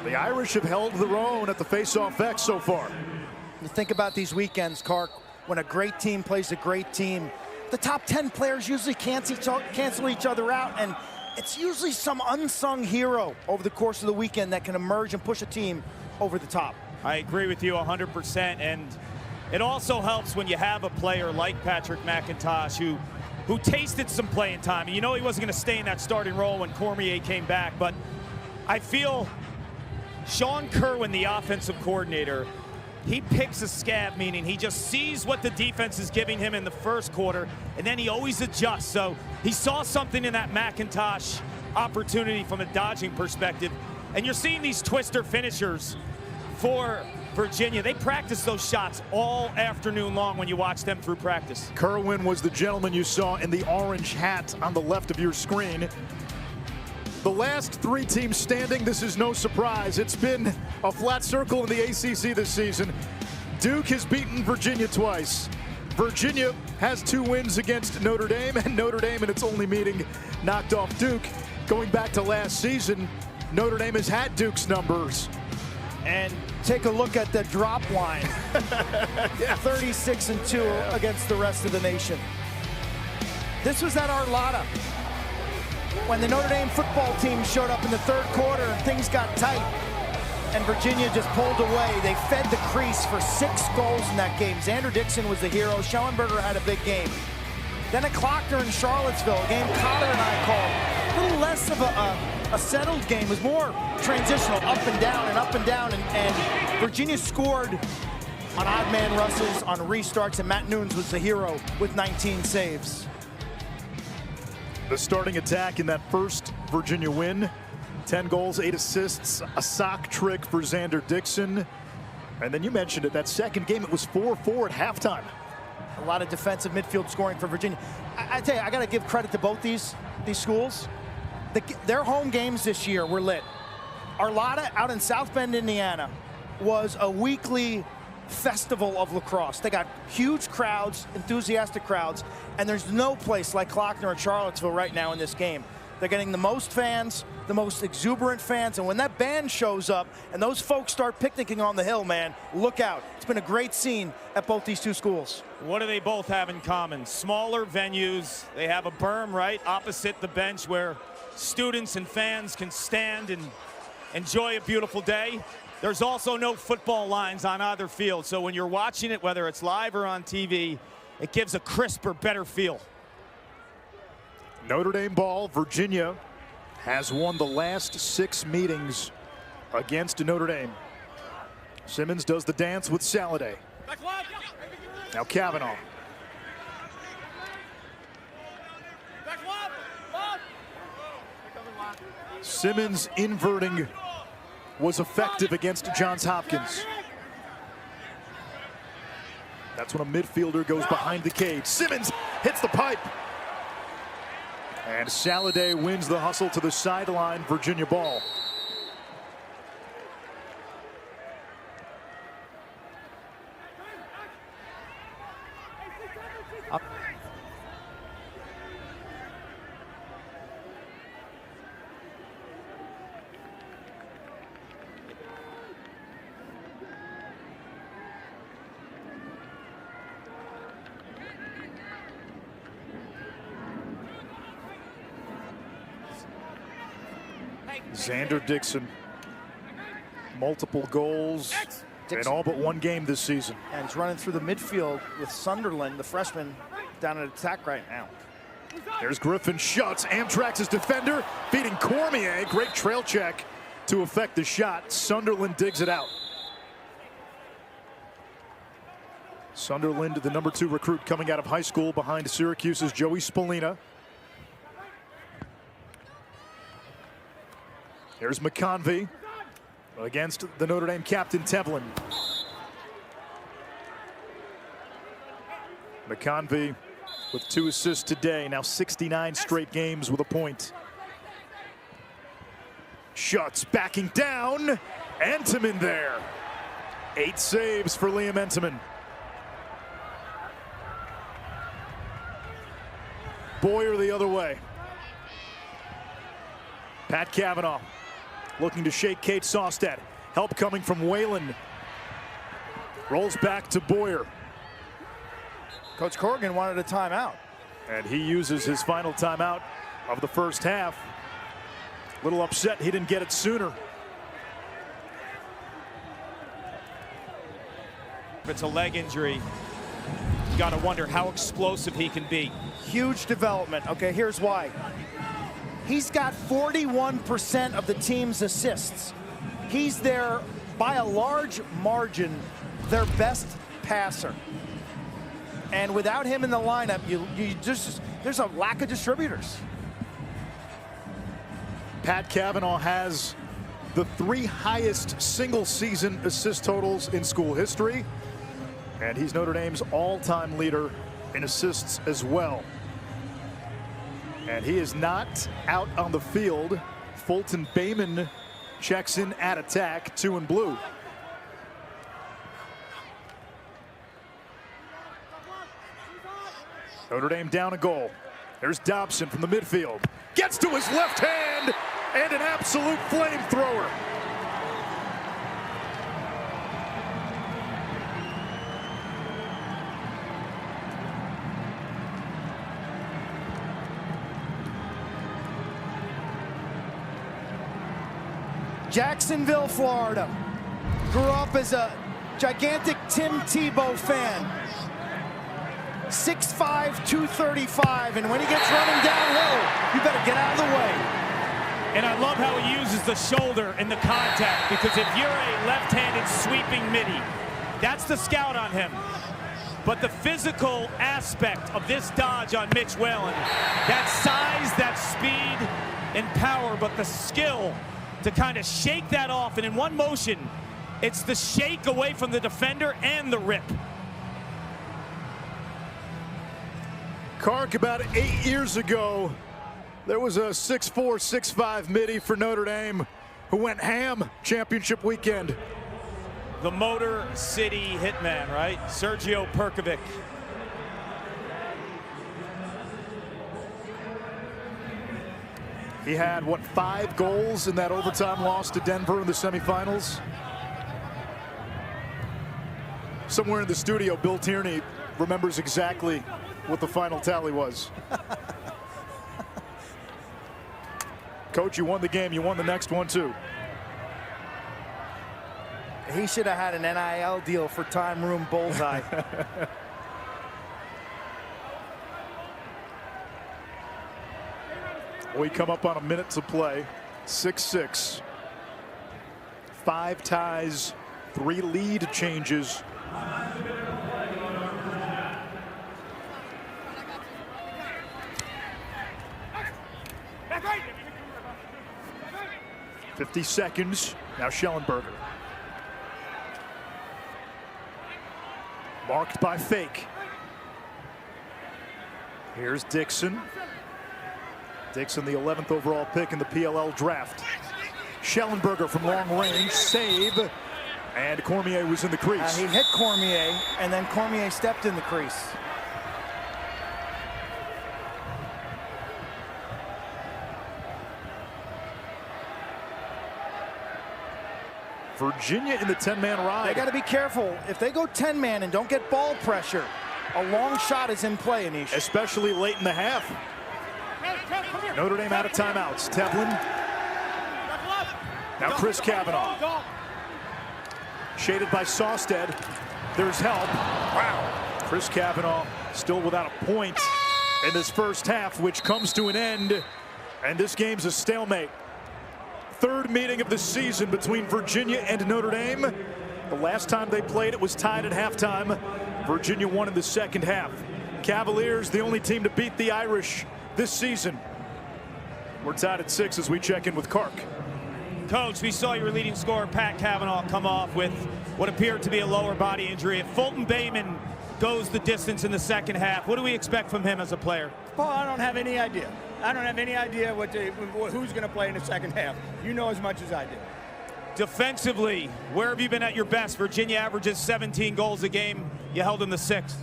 The Irish have held their own at the faceoff X so far. You think about these weekends, when a great team plays a great team, the top 10 players usually cancel each other out, and it's usually some unsung hero over the course of the weekend that can emerge and push a team over the top. I agree with you 100%, and it also helps when you have a player like Patrick McIntosh who tasted some playing time. You know he wasn't going to stay in that starting role when Cormier came back, but I feel Sean Kerwin, the offensive coordinator, he picks a scab, meaning he just sees what the defense is giving him in the first quarter, and then he always adjusts. So he saw something in that McIntosh opportunity from a dodging perspective, and you're seeing these twister finishers for Virginia. They practice those shots all afternoon long when you watch them through practice. Kerwin was the gentleman you saw in the orange hat on the left of your screen. The last three teams standing, this is no surprise. It's been a flat circle in the ACC this season. Duke has beaten Virginia twice. Virginia has 2 wins against Notre Dame, and Notre Dame in its only meeting knocked off Duke. Going back to last season, Notre Dame has had Duke's numbers. And take a look at the drop line. Yeah. 36-2 against the rest of the nation. This was at Arlotta, when the Notre Dame football team showed up in the third quarter and things got tight, and Virginia just pulled away. They fed the crease for 6 goals in that game. Xander Dixon was the hero. Schellenberger had a big game. Then at Klockner in Charlottesville, a game Cotter and I called. A little less of a settled game. It was more transitional, up and down, and Virginia scored on odd man rushes, on restarts, and Matt Nunes was the hero with 19 saves. The starting attack in that first Virginia win, 10 goals, 8 assists, a sock trick for Xander Dixon. And then you mentioned it, that second game, it was 4-4 at halftime. A lot of defensive midfield scoring for Virginia. I tell you, I got to give credit to both these schools. Their home games this year were lit. Arlotta out in South Bend, Indiana, was a weekly festival of lacrosse. They got huge crowds, enthusiastic crowds, and there's no place like Klockner or Charlottesville right now in this game. They're getting the most fans, the most exuberant fans, and when that band shows up and those folks start picnicking on the hill, man, look out. It's been a great scene at both these two schools. What do they both have in common? Smaller venues. They have a berm right opposite the bench where students and fans can stand and enjoy a beautiful day. There's also no football lines on either field, so when you're watching it, whether it's live or on TV, it gives a crisper, better feel. Notre Dame ball. Virginia has won the last 6 meetings against Notre Dame. Simmons does the dance with Saladay. Now Kavanaugh. Simmons inverting was effective against Johns Hopkins. That's when a midfielder goes behind the cage. Simmons hits the pipe. And Saladay wins the hustle to the sideline. Virginia ball. Xander Dixon, multiple goals in all but 1 game this season. And he's running through the midfield with Sunderland, the freshman, down at attack right now. There's Griffin Schutz, Amtrak's defender, beating Cormier. Great trail check to affect the shot. Sunderland digs it out. Sunderland, the #2 recruit coming out of high school behind Syracuse's Joey Spallina. Here's McConvey against the Notre Dame captain Tevlin. McConvey with 2 assists today, now 69 straight games with a point. Schutz backing down. Entenmann there. 8 saves for Liam Entenmann. Boyer the other way. Pat Cavanaugh looking to shake Kate Sawstead. Help coming from Whalen. Rolls back to Boyer. Coach Corrigan wanted a timeout. And he uses his final timeout of the first half. A little upset he didn't get it sooner. If it's a leg injury, you got to wonder how explosive he can be. Huge development. Okay, here's why. He's got 41% of the team's assists. He's there by a large margin, their best passer. And without him in the lineup, there's a lack of distributors. Pat Cavanaugh has the 3 highest single-season assist totals in school history. And he's Notre Dame's all-time leader in assists as well. And he is not out on the field. Fulton Bayman checks in at attack, 2 in blue. Notre Dame down a goal. There's Dobson from the midfield. Gets to his left hand, and an absolute flamethrower. Jacksonville, Florida. Grew up as a gigantic Tim Tebow fan. 6'5", 235, and when he gets running downhill, you better get out of the way. And I love how he uses the shoulder in the contact, because if you're a left-handed sweeping midi, that's the scout on him. But the physical aspect of this dodge on Mitch Whalen, that size, that speed, and power, but the skill to kind of shake that off, and in one motion, it's the shake away from the defender and the rip. Carc, about 8 years ago, there was a 6'4", 6'5" midi for Notre Dame who went ham championship weekend. The Motor City Hitman, right? Sergio Perkovic. He had, what, 5 goals in that overtime loss to Denver in the semifinals? Somewhere in the studio, Bill Tierney remembers exactly what the final tally was. Coach, you won the game. You won the next one, too. He should have had an NIL deal for Time Room Bullseye. We come up on a minute to play. 6-6. 5 ties, 3 lead changes. "50 seconds." Now Schellenberger. Marked by Fake. Here's Dixon. Dixon, the 11th overall pick in the PLL draft. Schellenberger from long range, save, and Cormier was in the crease. He hit Cormier, and then Cormier stepped in the crease. Virginia in the 10-man ride. They got to be careful. If they go 10-man and don't get ball pressure, a long shot is in play, Anish. Especially late in the half. Notre Dame out of timeouts. Tevlin. Now Chris Cavanaugh. Shaded by Sawstead. There's help. Wow. Chris Cavanaugh still without a point in this first half, which comes to an end. And this game's a stalemate. 3rd meeting of the season between Virginia and Notre Dame. The last time they played, it was tied at halftime. Virginia won in the second half. Cavaliers, the only team to beat the Irish this season. We're tied at 6 as we check in with Carc. Coach, we saw your leading scorer, Pat Cavanaugh, come off with what appeared to be a lower body injury. If Fulton Bayman goes the distance in the second half, what do we expect from him as a player? Paul, I don't have any idea. I don't have any idea who's going to play in the second half. You know as much as I do. Defensively, where have you been at your best? Virginia averages 17 goals a game. You held them to 6.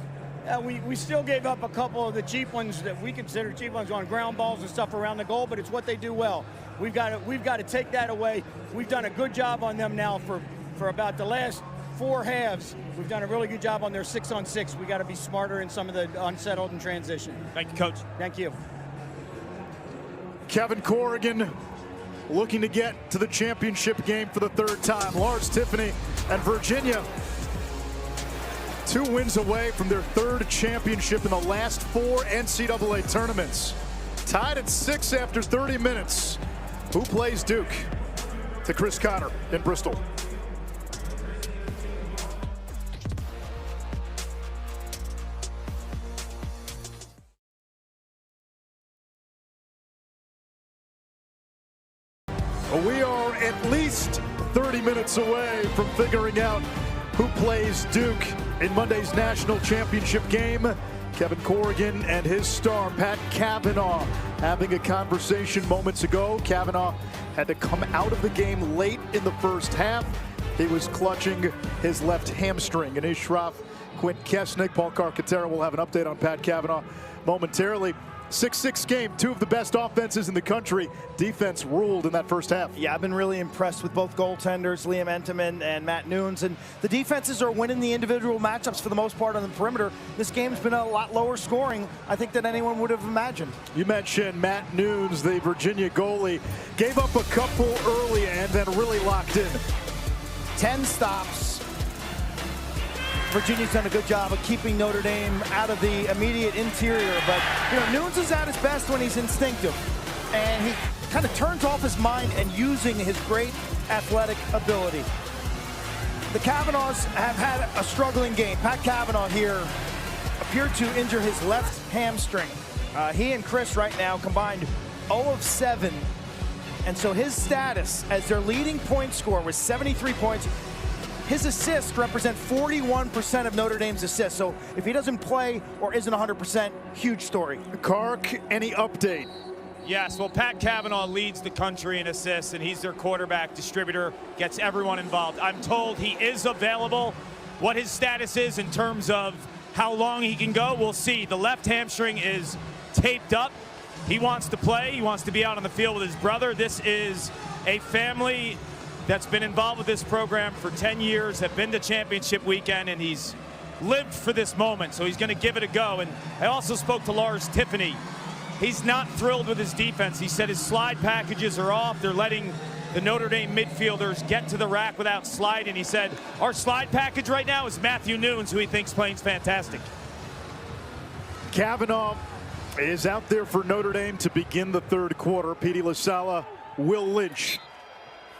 We still gave up a couple of the cheap ones that we consider cheap ones on ground balls and stuff around the goal, but it's what they do well. We've got to take that away. We've done a good job on them now for about the last 4 halves. We've done a really good job on their 6-on-6. We got to be smarter in some of the unsettled and transition. Thank you, Coach. Thank you. Kevin Corrigan looking to get to the championship game for the 3rd time. Lars Tiffany and Virginia, 2 wins away from their 3rd championship in the last 4 NCAA tournaments. Tied at 6 after 30 minutes. Who plays Duke? To Chris Cotter in Bristol. We are at least 30 minutes away from figuring out who plays Duke in Monday's national championship game. Kevin Corrigan and his star, Pat Cavanaugh, having a conversation moments ago. Cavanaugh had to come out of the game late in the first half. He was clutching his left hamstring. Anish, Shroff, Quint, Kessenich, Paul Carcaterra will have an update on Pat Cavanaugh momentarily. 6-6 game, 2 of the best offenses in the country. Defense ruled in that first half. Yeah, I've been really impressed with both goaltenders, Liam Entenmann and Matt Nunes. And the defenses are winning the individual matchups for the most part on the perimeter. This game's been a lot lower scoring, I think, than anyone would have imagined. You mentioned Matt Nunes, the Virginia goalie, gave up a couple early and then really locked in. 10 stops. Virginia's done a good job of keeping Notre Dame out of the immediate interior, but Nunes is at his best when he's instinctive, and he kind of turns off his mind and using his great athletic ability. The Cavanaughs have had a struggling game. Pat Cavanaugh here appeared to injure his left hamstring. He and Chris right now combined 0 of 7, and so his status as their leading point scorer was 73 points. His assists represent 41% of Notre Dame's assists. So if he doesn't play or isn't 100%, huge story. Carc, any update? Yes, well, Pat Cavanaugh leads the country in assists, and he's their quarterback distributor, gets everyone involved. I'm told he is available. What his status is in terms of how long he can go, we'll see. The left hamstring is taped up. He wants to play. He wants to be out on the field with his brother. This is a family that's been involved with this program for 10 years, have been to championship weekend, and he's lived for this moment, so he's going to give it a go. And I also spoke to Lars Tiffany. He's not thrilled with his defense. He said his slide packages are off. They're letting the Notre Dame midfielders get to the rack without sliding. He said, our slide package right now is Matthew Nunes, who he thinks playing fantastic. Cavanaugh is out there for Notre Dame to begin the 3rd quarter. Petey LaSala, Will Lynch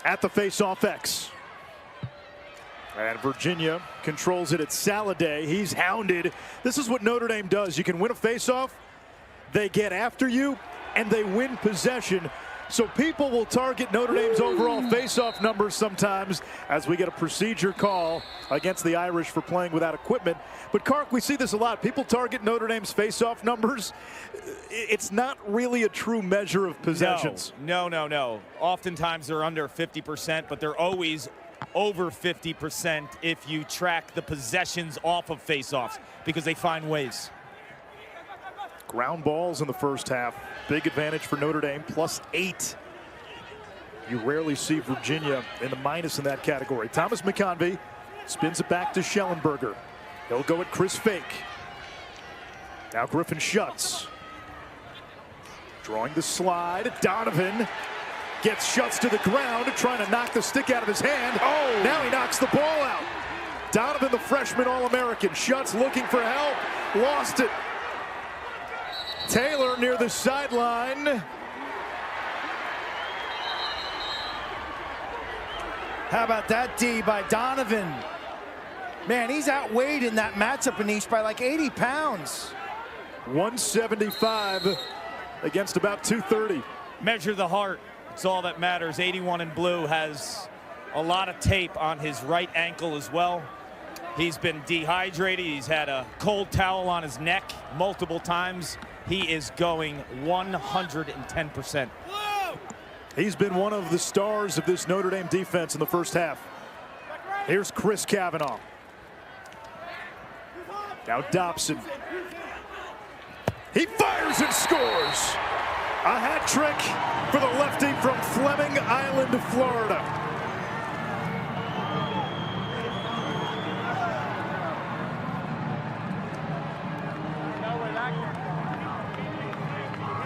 at the face-off X. And Virginia controls it at Saladay. He's hounded. This is what Notre Dame does. You can win a face-off, they get after you, and they win possession. So people will target Notre Dame's overall face-off numbers sometimes as we get a procedure call against the Irish for playing without equipment. But Carc, we see this a lot. People target Notre Dame's face-off numbers. It's not really a true measure of possessions. No. Oftentimes they're under 50%, but they're always over 50% if you track the possessions off of face-offs, because they find ways. Ground balls in the first half. Big advantage for Notre Dame, +8. You rarely see Virginia in the minus in that category. Thomas McConvey spins it back to Schellenberger. He'll go at Chris Fake. Now Griffin Schutz. Drawing the slide. Donovan gets Schutz to the ground, trying to knock the stick out of his hand. Oh, now he knocks the ball out. Donovan, the freshman All-American. Schutz looking for help. Lost it. Taylor near the sideline. How about that D by Donovan? Man, he's outweighed in that matchup, Anish, by like 80 pounds. 175 against about 230. Measure the heart. It's all that matters. 81 in blue has a lot of tape on his right ankle as well. He's been dehydrated. He's had a cold towel on his neck multiple times. He is going 110%. He's been one of the stars of this Notre Dame defense in the first half. Here's Chris Kavanaugh. Now Dobson. He fires and scores. A hat trick for the lefty from Fleming Island, Florida.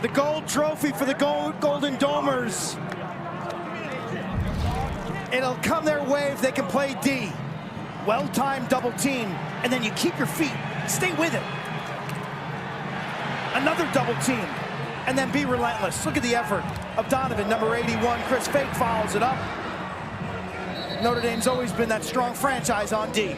The gold trophy for the Golden Domers. It'll come their way if they can play D. Well-timed double team, and then you keep your feet. Stay with it. Another double team, and then be relentless. Look at the effort of Donovan, number 81. Chris Fake follows it up. Notre Dame's always been that strong franchise on D.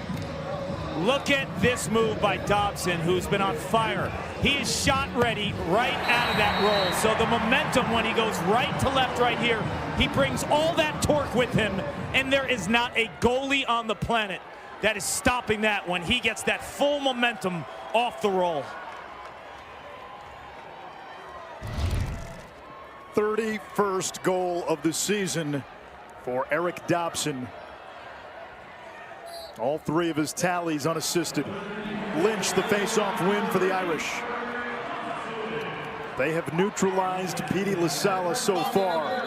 Look at this move by Dobson, who's been on fire. He is shot ready right out of that roll. So the momentum when he goes right to left right here, he brings all that torque with him, and there is not a goalie on the planet that is stopping that when he gets that full momentum off the roll. 31st goal of the season for Eric Dobson. All three of his tallies unassisted. Lynch the face-off win for the Irish. They have neutralized Petey LaSala so far.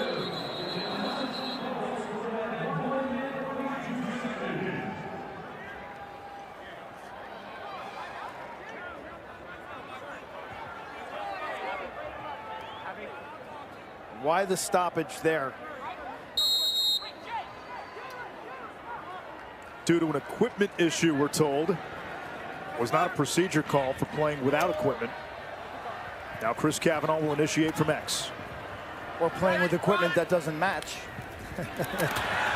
Why the stoppage there? Due to an equipment issue, we're told. Was not a procedure call for playing without equipment. Now Chris Kavanaugh will initiate from X. Or playing with equipment that doesn't match.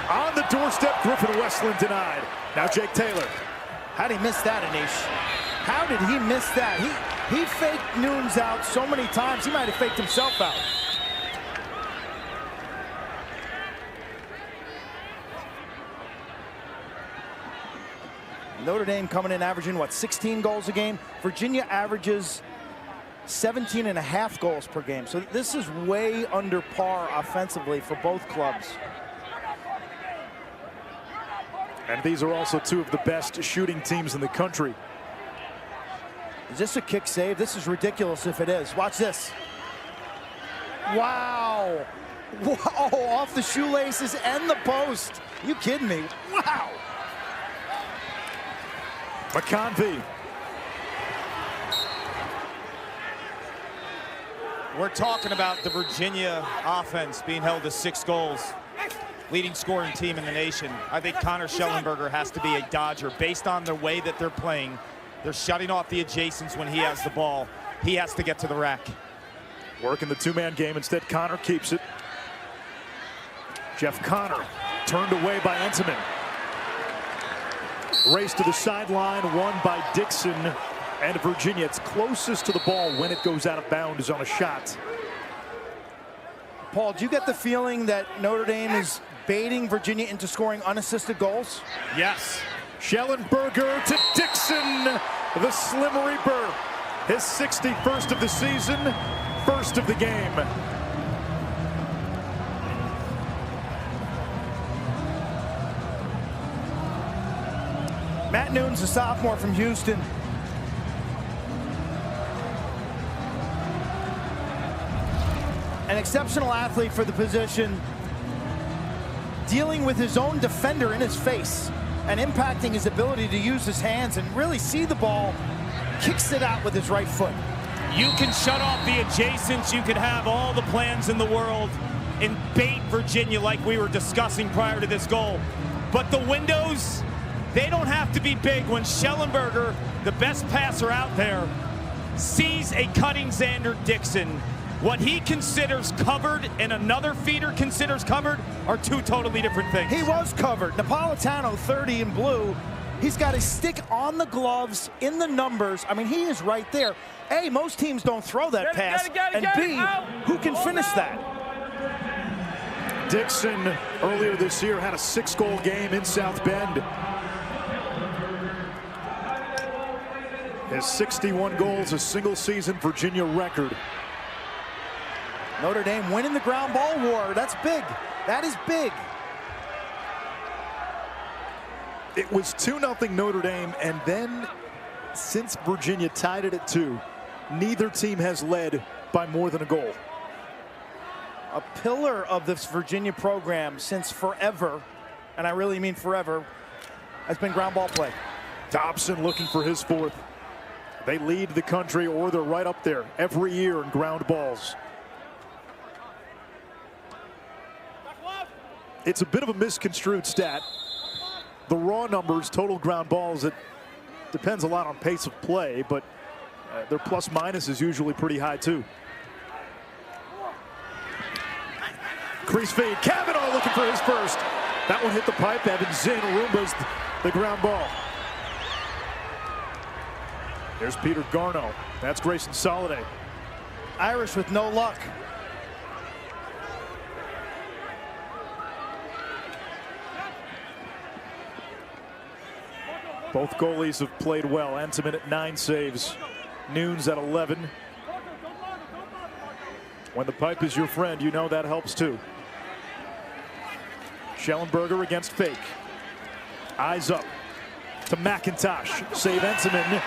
On the doorstep, Griffin Westland denied. Now Jake Taylor. How'd he miss that, Anish? How did he miss that? He faked Nunes out so many times, he might have faked himself out. Notre Dame coming in averaging, what, 16 goals a game? Virginia averages 17.5 goals per game. So this is way under par offensively for both clubs. And these are also two of the best shooting teams in the country. Is this a kick save? This is ridiculous if it is. Watch this. Wow. Whoa, off the shoelaces and the post. You kidding me? Wow. McConvey. We're talking about the Virginia offense being held to 6 goals. Leading scoring team in the nation. I think Connor Schellenberger has to be a Dodger based on the way that they're playing. They're shutting off the adjacents when he has the ball. He has to get to the rack. Working the two-man game. Instead, Connor keeps it. Jeff Connor turned away by Entenmann. Race to the sideline, won by Dixon and Virginia. It's closest to the ball when it goes out of bounds on a shot. Paul, do you get the feeling that Notre Dame is baiting Virginia into scoring unassisted goals? Yes. Schellenberger to Dixon, the Slim Reaper. His 61st of the season, first of the game. Matt Nunes, a sophomore from Houston. An exceptional athlete for the position, dealing with his own defender in his face and impacting his ability to use his hands and really see the ball, kicks it out with his right foot. You can shut off the adjacents, you can have all the plans in the world and bait Virginia like we were discussing prior to this goal. But the windows, they don't have to be big when Schellenberger, the best passer out there, sees a cutting Xander Dixon. What he considers covered and another feeder considers covered are two totally different things. He was covered. Napolitano, 30 in blue, He's got his stick on the gloves, in the numbers. I mean, he is right there. A, most teams don't throw that pass. And B, who can finish that? Dixon earlier this year had a 6-goal game in South Bend. His 61 goals, a single season Virginia record. Notre Dame winning the ground ball war. That's big. That is big. It was 2-0 Notre Dame, and then since Virginia tied it at 2, neither team has led by more than a goal. A pillar of this Virginia program since forever, and I really mean forever, has been ground ball play. Dobson looking for his 4th. They lead the country, or they're right up there every year in ground balls. It's a bit of a misconstrued stat. The raw numbers, total ground balls, it depends a lot on pace of play, but their plus minus is usually pretty high too. Crease fade, Kavanaugh looking for his first. That one hit the pipe. Evan Zinn Arumba's the ground ball. There's Peter Garneau. That's Grayson Soliday. Irish with no luck. Both goalies have played well. Entenmann at 9 saves. Nunes at 11. When the pipe is your friend, you know that helps too. Schellenberger against Fake. Eyes up to McIntosh. Save Entenmann.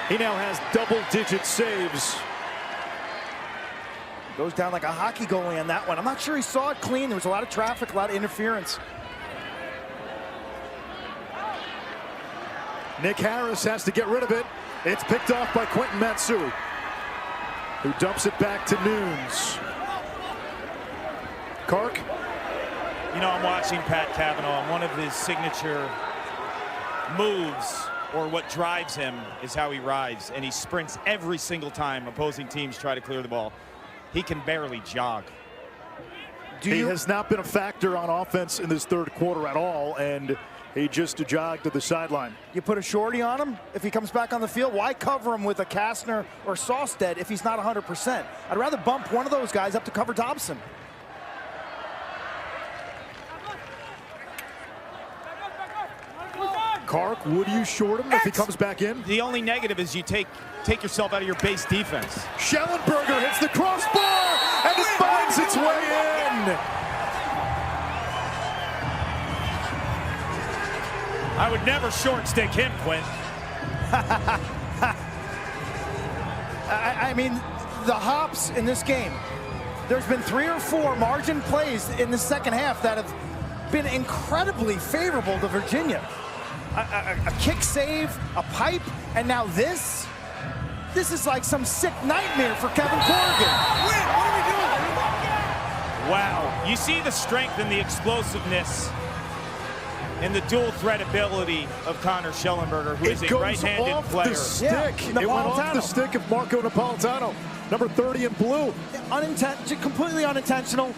He now has double-digit saves. Goes down like a hockey goalie on that one. I'm not sure he saw it clean. There was a lot of traffic, a lot of interference. Nick Harris has to get rid of it. It's picked off by Quentin Matsui, who dumps it back to Nunes. Kark. You know, I'm watching Pat Cavanaugh, and one of his signature moves, or what drives him, is how he rides, and he sprints every single time opposing teams try to clear the ball. He can barely jog. He has not been a factor on offense in this 3rd quarter at all, and he just jogged to the sideline. You put a shorty on him if he comes back on the field. Why cover him with a Kastner or Sawstead if he's not 100%? I'd rather bump one of those guys up to cover Dobson. Kark, would you short him if he comes back in? The only negative is you take yourself out of your base defense. Schellenberger hits the crossbar, and it finds its way in. I would never short stick him, Quint. I mean, the hops in this game. There's been 3 or 4 margin plays in the second half that have been incredibly favorable to Virginia. A kick save, a pipe, and now this? This is like some sick nightmare for Kevin Corrigan. What are we doing? Wow. You see the strength and the explosiveness and the dual threat ability of Connor Schellenberger, who is a right-handed player. The stick. It went off the stick of Marco Napolitano, number 30 in blue. Completely unintentional.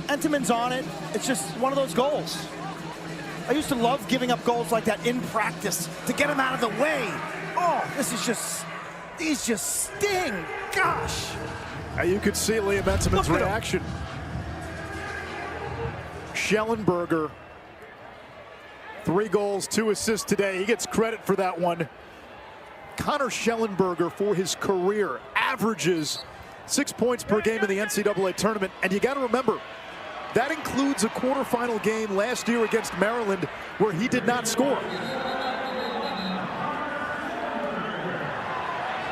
Entenmann's on it. It's just one of those goals. I used to love giving up goals like that in practice to get him out of the way. Oh, these just sting. Gosh. You could see Liam Entenmann's reaction. Schellenberger, 3 goals, 2 assists today. He gets credit for that one. Connor Schellenberger, for his career, averages 6 points per game in the NCAA tournament. And you got to remember, that includes a quarterfinal game last year against Maryland where he did not score.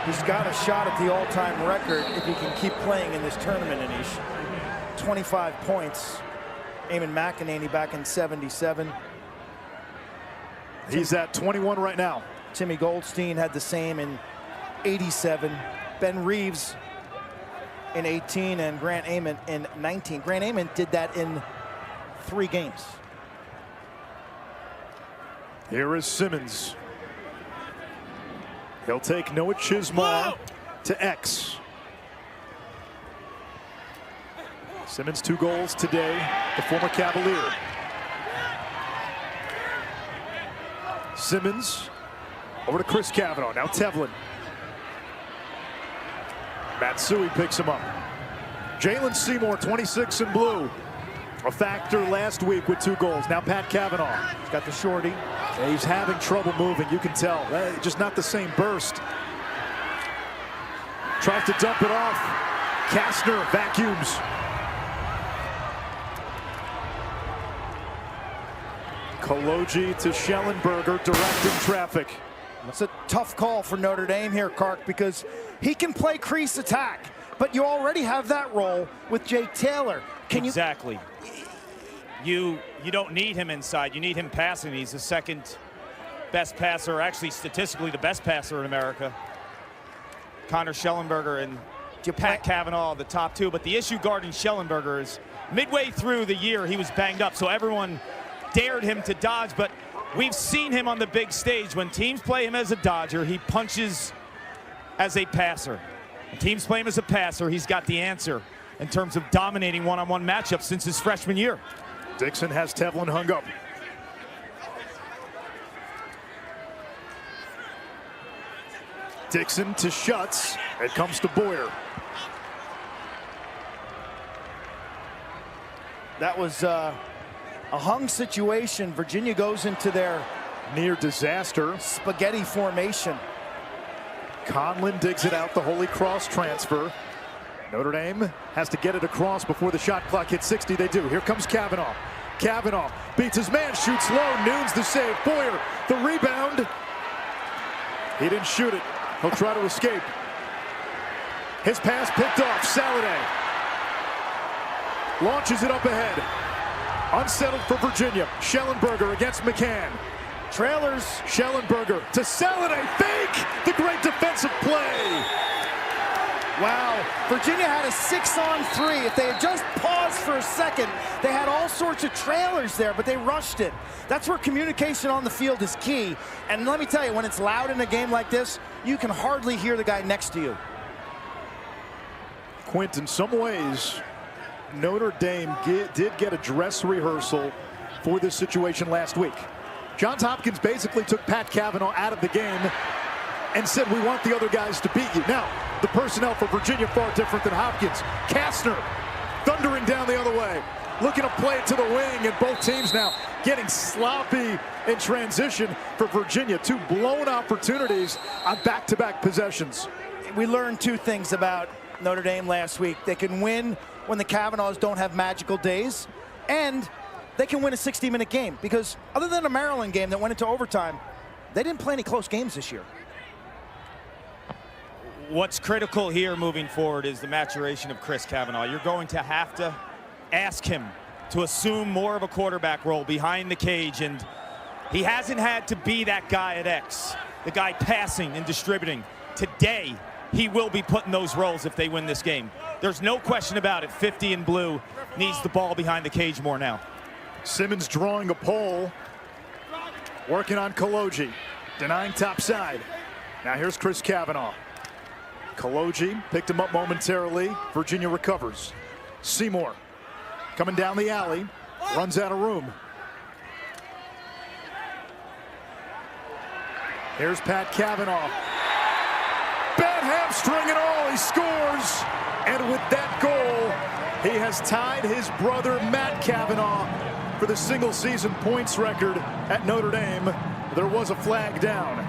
He's got a shot at the all-time record if he can keep playing in this tournament, Anish. 25 points. Eamon McEnany back in '77. He's at 21 right now. Timmy Goldstein had the same in '87. Ben Reeves in 18 and Grant Amon in 19. Grant Amon did that in 3 games. Here is Simmons. He'll take Noah Chismar to X. Simmons 2 goals today, the former Cavalier. Simmons over to Chris Kavanaugh. Now Tevlin. Matsui picks him up. Jalen Seymour, 26 in blue. A factor last week with 2 goals. Now Pat Kavanaugh. He's got the shorty. Yeah, he's having trouble moving. You can tell. Just not the same burst. Tries to dump it off. Kastner vacuums. Koloji to Schellenberger, directing traffic. It's a tough call for Notre Dame here, Kark, because he can play crease attack, but you already have that role with Jake Taylor. Exactly. You don't need him inside. You need him passing. He's the second best passer, actually statistically the best passer in America. Connor Schellenberger and Pat Kavanaugh, the top 2. But the issue guarding Schellenberger is midway through the year he was banged up, so everyone dared him to dodge, but we've seen him on the big stage. When teams play him as a dodger, he punches as a passer. When teams play him as a passer, he's got the answer in terms of dominating one-on-one matchups since his freshman year. Dixon has Tevlin hung up. Dixon to Schutz. It comes to Boyer. That was a hung situation. Virginia goes into their near disaster spaghetti formation. Conlon digs it out, the Holy Cross transfer. Notre Dame has to get it across before the shot clock hits 60. They do. Here comes Kavanaugh. Kavanaugh beats his man, shoots low. Noon's the save. Boyer, the rebound. He didn't shoot it. He'll try to escape. His pass picked off. Saladay launches it up ahead. Unsettled for Virginia. Schellenberger against McCann. Trailers. Schellenberger to Saladay. Fake! The great defensive play. Wow. Virginia had a 6-on-3. If they had just paused for a second, they had all sorts of trailers there, but they rushed it. That's where communication on the field is key. And let me tell you, when it's loud in a game like this, you can hardly hear the guy next to you. Quint, in some ways, Notre Dame did get a dress rehearsal for this situation last week. Johns Hopkins basically took Pat Kavanaugh out of the game and said, we want the other guys to beat you. Now, the personnel for Virginia far different than Hopkins. Kastner thundering down the other way, looking to play it to the wing, and both teams now getting sloppy in transition for Virginia. 2 blown opportunities on back-to-back possessions. We learned 2 things about Notre Dame last week. They can win when the Kavanaughs don't have magical days, and they can win a 60-minute game, because other than a Maryland game that went into overtime, they didn't play any close games this year. What's critical here moving forward is the maturation of Chris Kavanaugh. You're going to have to ask him to assume more of a quarterback role behind the cage, and he hasn't had to be that guy at X, the guy passing and distributing. Today, he will be put in those roles if they win this game. There's no question about it. 50 in blue needs the ball behind the cage more now. Simmons drawing a pole, working on Koloji, denying top side. Now here's Chris Kavanaugh. Koloji picked him up momentarily. Virginia recovers. Seymour coming down the alley, runs out of room. Here's Pat Kavanaugh. Bad hamstring and all, he scores. And with that goal, he has tied his brother Matt Kavanaugh for the single season points record at Notre Dame. There was a flag down.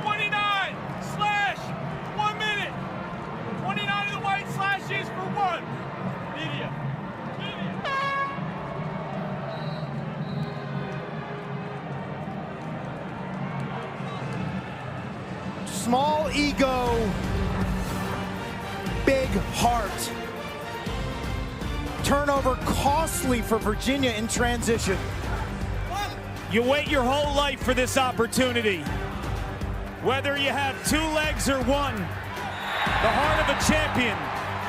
29 slash 1 minute. 29 of the white slashes for 1. Media. Small ego, big heart. Turnover costly for Virginia in transition. You wait your whole life for this opportunity. Whether you have 2 legs or 1, the heart of a champion,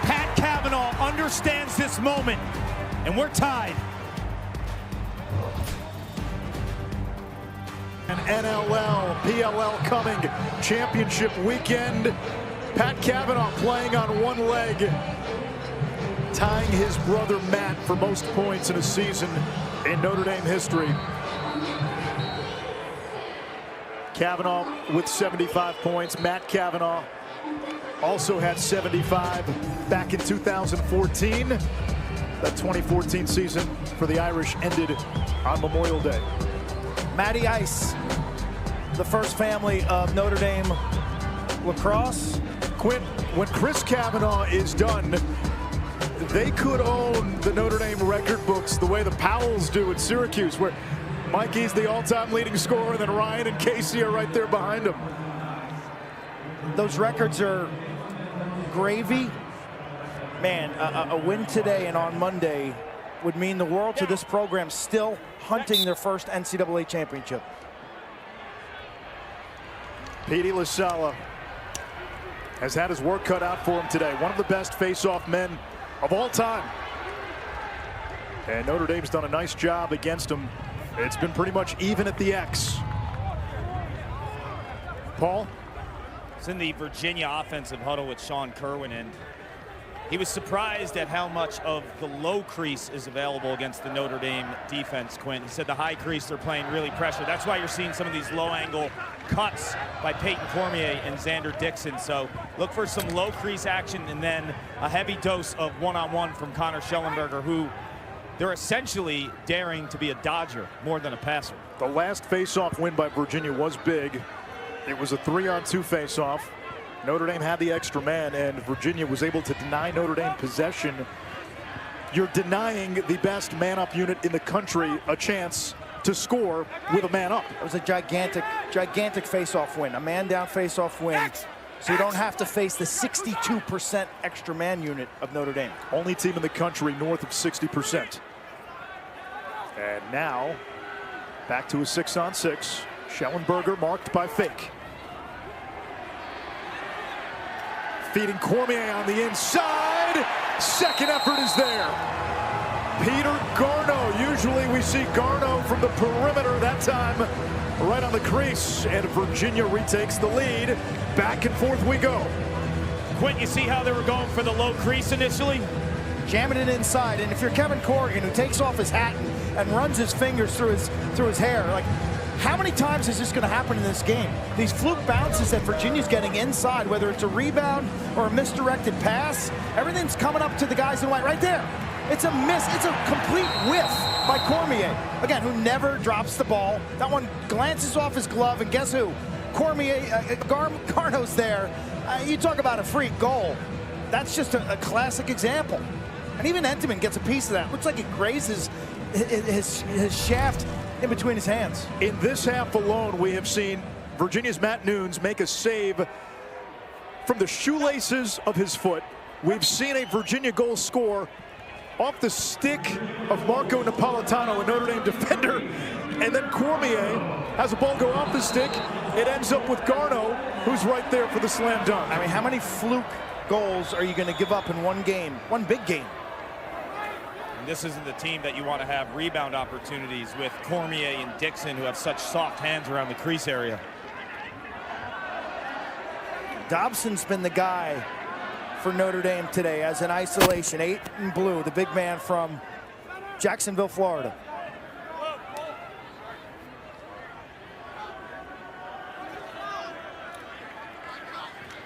Pat Kavanaugh understands this moment, and we're tied. And NLL, PLL coming, championship weekend. Pat Kavanaugh playing on 1 leg, tying his brother Matt for most points in a season in Notre Dame history. Kavanaugh with 75 points. Matt Kavanaugh also had 75 back in 2014. That 2014 season for the Irish ended on Memorial Day. Matty Ice, the first family of Notre Dame lacrosse. Quint, when Chris Kavanaugh is done, they could own the Notre Dame record books the way the Powells do at Syracuse, where Mikey's the all-time leading scorer, and then Ryan and Casey are right there behind him. Those records are gravy. Man, a win today and on Monday would mean the world to this program, still hunting their first NCAA championship. Petey LaSala has had his work cut out for him today. One of the best face-off men of all time. And Notre Dame's done a nice job against him. It's been pretty much even at the X. Paul? It's in the Virginia offensive huddle with Sean Kerwin, and he was surprised at how much of the low crease is available against the Notre Dame defense, Quint. He said the high crease, they're playing really pressure. That's why you're seeing some of these low-angle cuts by Peyton Cormier and Xander Dixon. So look for some low crease action and then a heavy dose of one-on-one from Connor Schellenberger, who they're essentially daring to be a dodger more than a passer. The last face-off win by Virginia was big. It was a 3-on-2 face-off. Notre Dame had the extra man, and Virginia was able to deny Notre Dame possession. You're denying the best man-up unit in the country a chance to score with a man up. It was a gigantic face-off win, a man-down face-off win. So you don't have to face the 62% extra man unit of Notre Dame. Only team in the country north of 60%. And now, back to a 6-on-6. Schellenberger marked by Fake. Feeding Cormier on the inside. Second effort is there. Peter Garneau. Usually we see Garneau from the perimeter. That time right on the crease. And Virginia retakes the lead. Back and forth we go. Quint, you see how they were going for the low crease initially? Jamming it inside. And if you're Kevin Corrigan, who takes off his hat and runs his fingers through his hair, like, how many times is this going to happen in this game? These fluke bounces that Virginia's getting inside, whether it's a rebound or a misdirected pass, everything's coming up to the guys in white right there. It's a miss. It's a complete whiff by Cormier. Again, who never drops the ball. That one glances off his glove, and guess who? Cormier, Garneau's there. You talk about a freak goal. That's just a classic example. And even Entenmann gets a piece of that. Looks like it grazes his shaft in between his hands. In this half alone, we have seen Virginia's Matt Nunes make a save from the shoelaces of his foot. We've seen a Virginia goal score off the stick of Marco Napolitano, a Notre Dame defender. And then Cormier has a ball go off the stick. It ends up with Garneau, who's right there for the slam dunk. I mean, how many fluke goals are you going to give up in one game, one big game? And this isn't the team that you want to have rebound opportunities with Cormier and Dixon, who have such soft hands around the crease area. Dobson's been the guy for Notre Dame today as an isolation. 8 in blue, the big man from Jacksonville, Florida.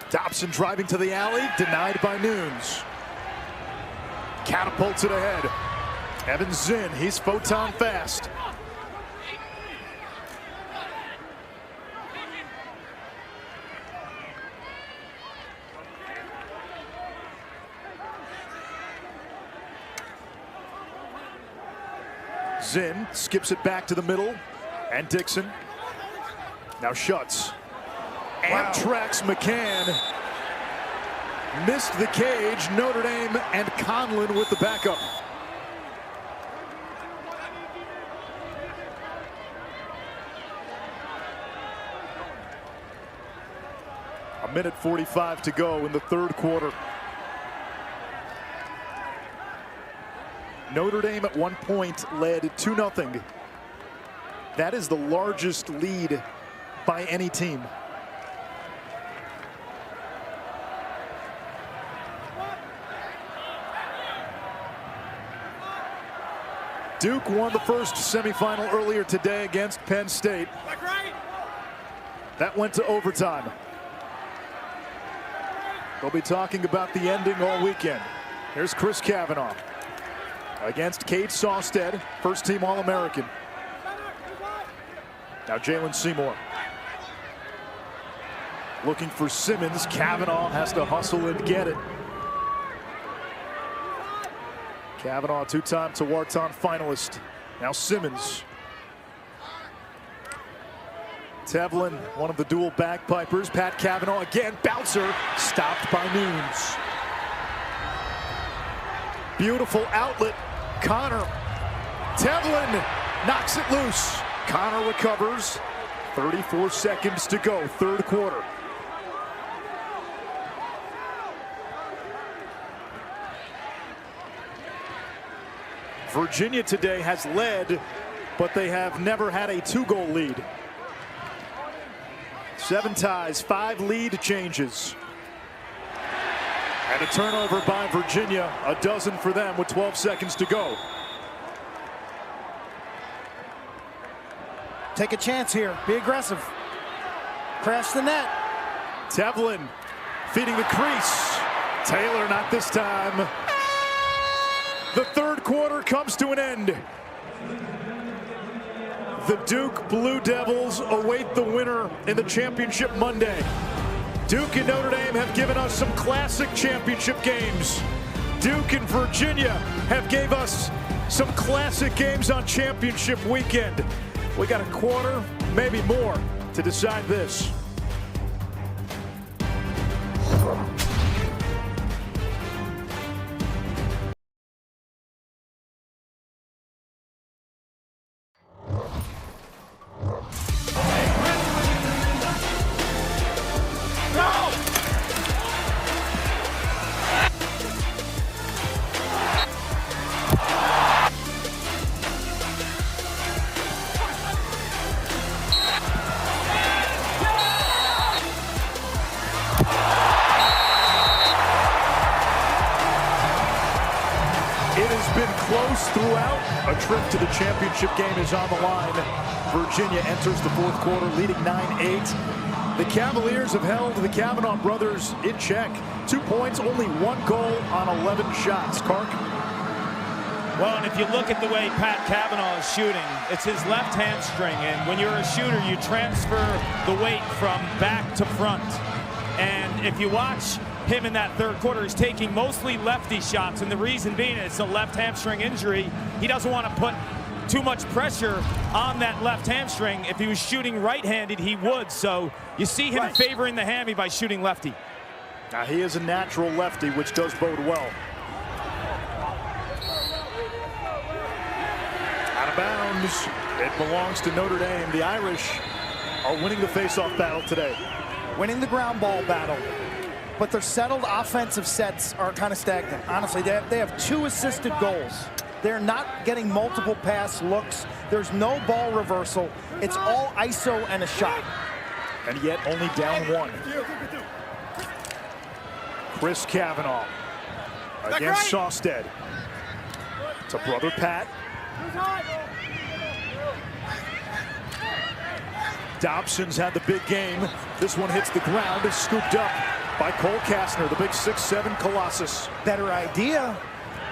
Dobson driving to the alley, denied by Nunes. Catapults it ahead. Evan Zinn, he's photon fast. Zinn skips it back to the middle, and Dixon now shuts. Wow. Amtrak's McCann missed the cage. Notre Dame and Conlon with the backup. A minute 45 to go in the third quarter. Notre Dame at one point led 2-0. That is the largest lead by any team. Duke won the first semifinal earlier today against Penn State. That went to overtime. They'll be talking about the ending all weekend. Here's Chris Kavanaugh against Cade Sawstead, first-team All-American. Now Jalen Seymour looking for Simmons. Kavanaugh has to hustle and get it. Kavanaugh, two-time Tewaaraton finalist. Now Simmons. Tevlin, one of the dual bagpipers. Pat Kavanaugh again, bouncer, stopped by Nunes. Beautiful outlet, Connor. Tevlin knocks it loose. Connor recovers. 34 seconds to go, third quarter. Virginia today has led, but they have never had a two-goal lead. 7 ties, 5 lead changes. And a turnover by Virginia, a dozen for them with 12 seconds to go. Take a chance here, be aggressive. Crash the net. Tevlin feeding the crease. Taylor not this time. The third quarter comes to an end. The Duke Blue Devils await the winner in the championship Monday. Duke and Notre Dame have given us some classic championship games. Duke and Virginia have gave us some classic games on championship weekend. We got a quarter, maybe more, to decide this. Throughout, a trip to the championship game is on the line. Virginia enters the fourth quarter leading 9-8. The Cavaliers have held the Kavanaugh brothers in check. 2 points, only 1 goal on 11 shots. Cark? Well, and if you look at the way Pat Kavanaugh is shooting, it's his left hamstring. And when you're a shooter, you transfer the weight from back to front. And if you watch him in that third quarter, he's taking mostly lefty shots, and the reason being it's a left hamstring injury. He doesn't want to put too much pressure on that left hamstring. If he was shooting right-handed, he would. So you see him favoring the hammy by shooting lefty. Now he is a natural lefty, which does bode well. Out of bounds. It belongs to Notre Dame. The Irish are winning the face-off battle today. Winning the ground ball battle. But their settled offensive sets are kind of stagnant. Honestly, they have 2 assisted goals. They're not getting multiple pass looks. There's no ball reversal. It's all ISO and a shot. And yet only down 1. Chris Kavanaugh against Sawstead. To brother Pat. Dobson's had the big game. This one hits the ground, is scooped up by Cole Kastner, the big 6'7" Colossus. Better idea.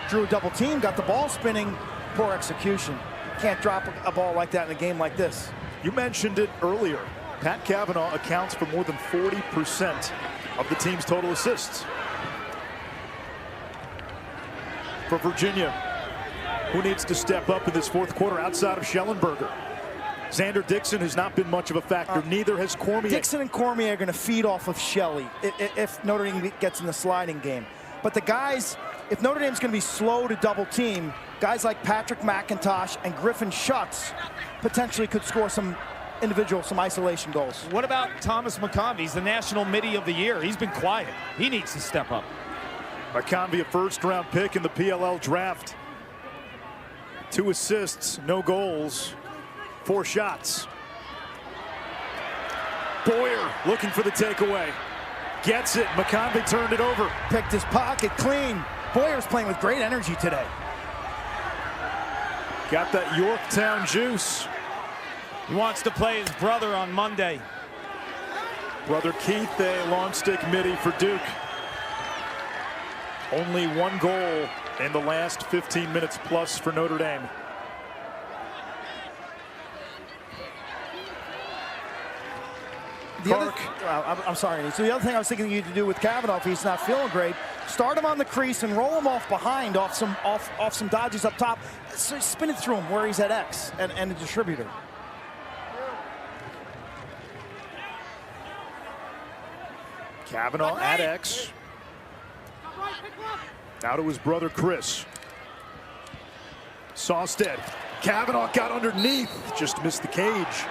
Drew a double team, got the ball spinning. Poor execution. Can't drop a ball like that in a game like this. You mentioned it earlier. Pat Kavanaugh accounts for more than 40% of the team's total assists. For Virginia, who needs to step up in this fourth quarter outside of Schellenberger? Xander Dixon has not been much of a factor. Neither has Cormier. Dixon and Cormier are going to feed off of Shelley if Notre Dame gets in the sliding game. But the guys, if Notre Dame's going to be slow to double team, guys like Patrick McIntosh and Griffin Schutz potentially could score some isolation goals. What about Thomas McConvey? He's the national midi of the year. He's been quiet. He needs to step up. McConvey, a first-round pick in the PLL draft. 2 assists, no goals. 4 shots. Boyer looking for the takeaway. Gets it. McConvey turned it over. Picked his pocket clean. Boyer's playing with great energy today. Got that Yorktown juice. He wants to play his brother on Monday. Brother Keith, a long stick midi for Duke. Only one goal in the last 15 minutes plus for Notre Dame. I'm sorry. So the other thing I was thinking you need to do with Kavanaugh, if he's not feeling great, start him on the crease and roll him off behind, off some dodges up top. So spin it through him where he's at X and the distributor. Kavanaugh at X. Now to his brother Chris. Sawstead. Kavanaugh got underneath, just missed the cage.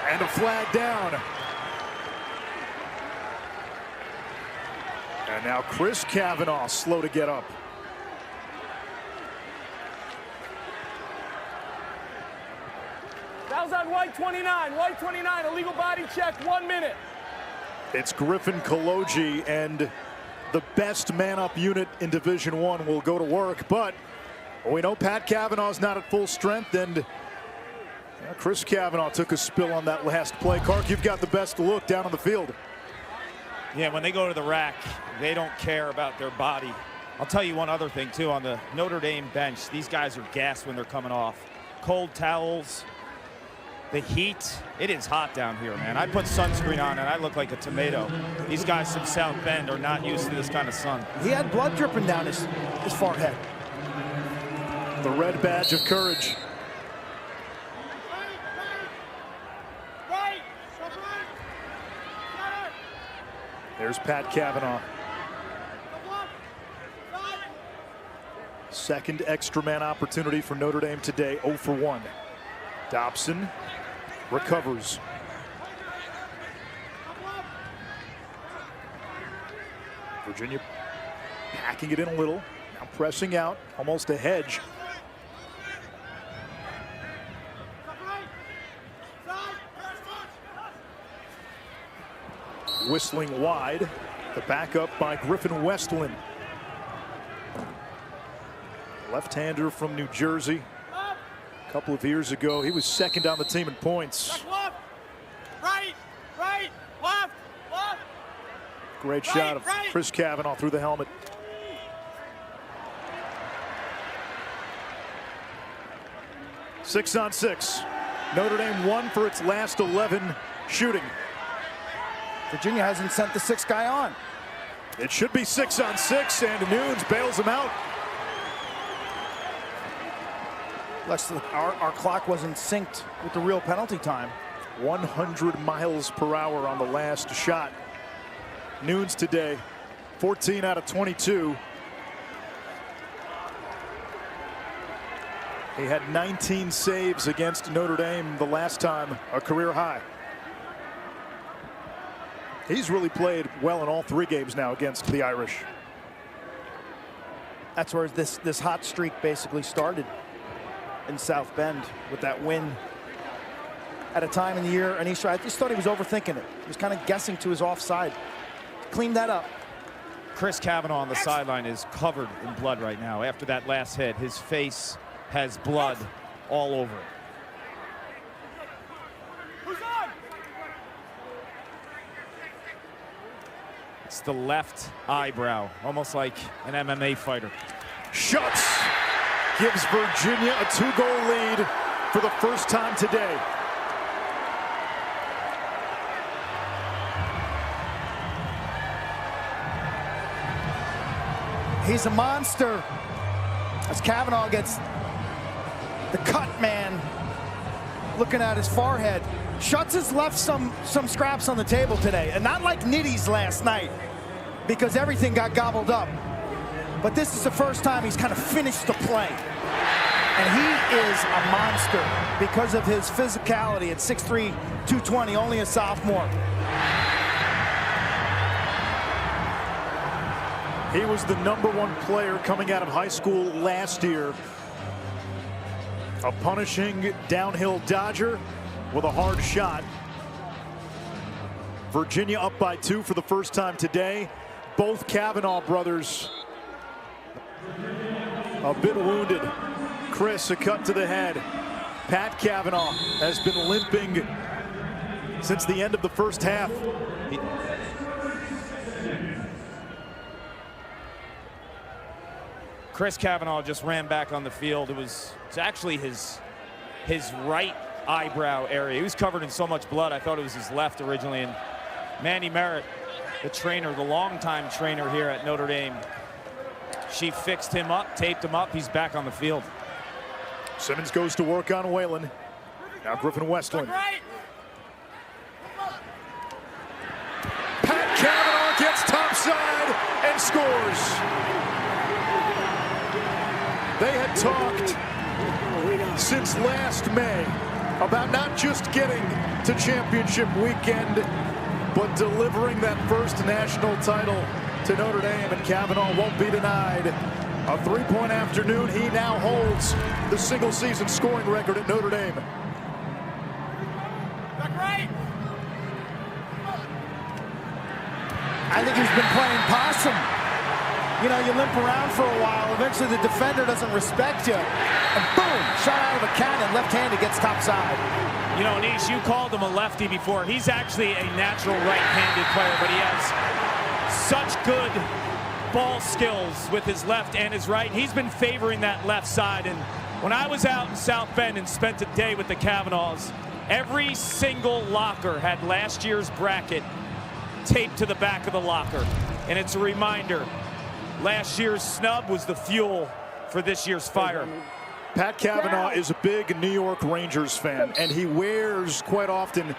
And a flag down. And now Chris Kavanaugh slow to get up. That was on white 29. White 29, illegal body check, 1 minute. It's Griffin Kaloji, and the best man-up unit in Division I will go to work, but we know Pat Kavanaugh's not at full strength, and Chris Kavanaugh took a spill on that last play. Kark, you've got the best look down on the field. Yeah, when they go to the rack, they don't care about their body. I'll tell you one other thing, too. On the Notre Dame bench, these guys are gassed when they're coming off. Cold towels, the heat. It is hot down here, man. I put sunscreen on, and I look like a tomato. These guys from South Bend are not used to this kind of sun. He had blood dripping down his forehead. The red badge of courage. There's Pat Kavanaugh. Second extra man opportunity for Notre Dame today, 0 for 1. Dobson recovers. Virginia packing it in a little, now pressing out, almost a hedge. Whistling wide, the backup by Griffin Westland. Left-hander from New Jersey. A couple of years ago, he was second on the team in points. Right, left. Great shot of Chris Kavanaugh through the helmet. Six on six. Notre Dame won for its last 11 shooting. Virginia hasn't sent the sixth guy on. It should be 6 on 6, and Nunes bails him out. Our clock wasn't synced with the real penalty time. 100 miles per hour on the last shot. Nunes today, 14 out of 22. He had 19 saves against Notre Dame the last time, a career high. He's really played well in all 3 games now against the Irish. That's where this hot streak basically started in South Bend with that win. At a time in the year, Anish, I just thought he was overthinking it. He was kind of guessing to his offside. Clean that up. Chris Kavanaugh on the sideline is covered in blood right now. After that last hit, his face has blood all over it. It's the left eyebrow, almost like an MMA fighter. Schutz gives Virginia a 2-goal lead for the first time today. He's a monster. As Kavanaugh gets the cut man looking at his forehead. Schutz has left some scraps on the table today, and not like Nitty's last night because everything got gobbled up. But this is the first time he's kind of finished the play. And he is a monster because of his physicality at 6'3", 220, only a sophomore. He was the #1 player coming out of high school last year. A punishing downhill dodger with a hard shot. Virginia up by 2 for the first time today. Both Kavanaugh brothers a bit wounded. Chris, a cut to the head. Pat Kavanaugh has been limping since the end of the first half. Chris Kavanaugh just ran back on the field. It's actually his right eyebrow area. He was covered in so much blood, I thought it was his left originally. And Mandy Merritt, the trainer, the longtime trainer here at Notre Dame, she fixed him up, taped him up. He's back on the field. Simmons goes to work on Whalen. Now Griffin Westland. Pat Kavanaugh gets topside and scores. They had talked since last May about not just getting to championship weekend, but delivering that first national title to Notre Dame, and Kavanaugh won't be denied. A three-point afternoon. He now holds the single-season scoring record at Notre Dame. I think he's been playing possum. You know, you limp around for a while. Eventually, the defender doesn't respect you. And boom, shot out of a cannon. Left-handed, gets topside. You know, Anish, you called him a lefty before. He's actually a natural right-handed player, but he has such good ball skills with his left and his right. He's been favoring that left side. And when I was out in South Bend and spent a day with the Kavanaughs, every single locker had last year's bracket taped to the back of the locker. And it's a reminder, last year's snub was the fuel for this year's fire. Pat Kavanaugh is a big New York Rangers fan, and he wears quite often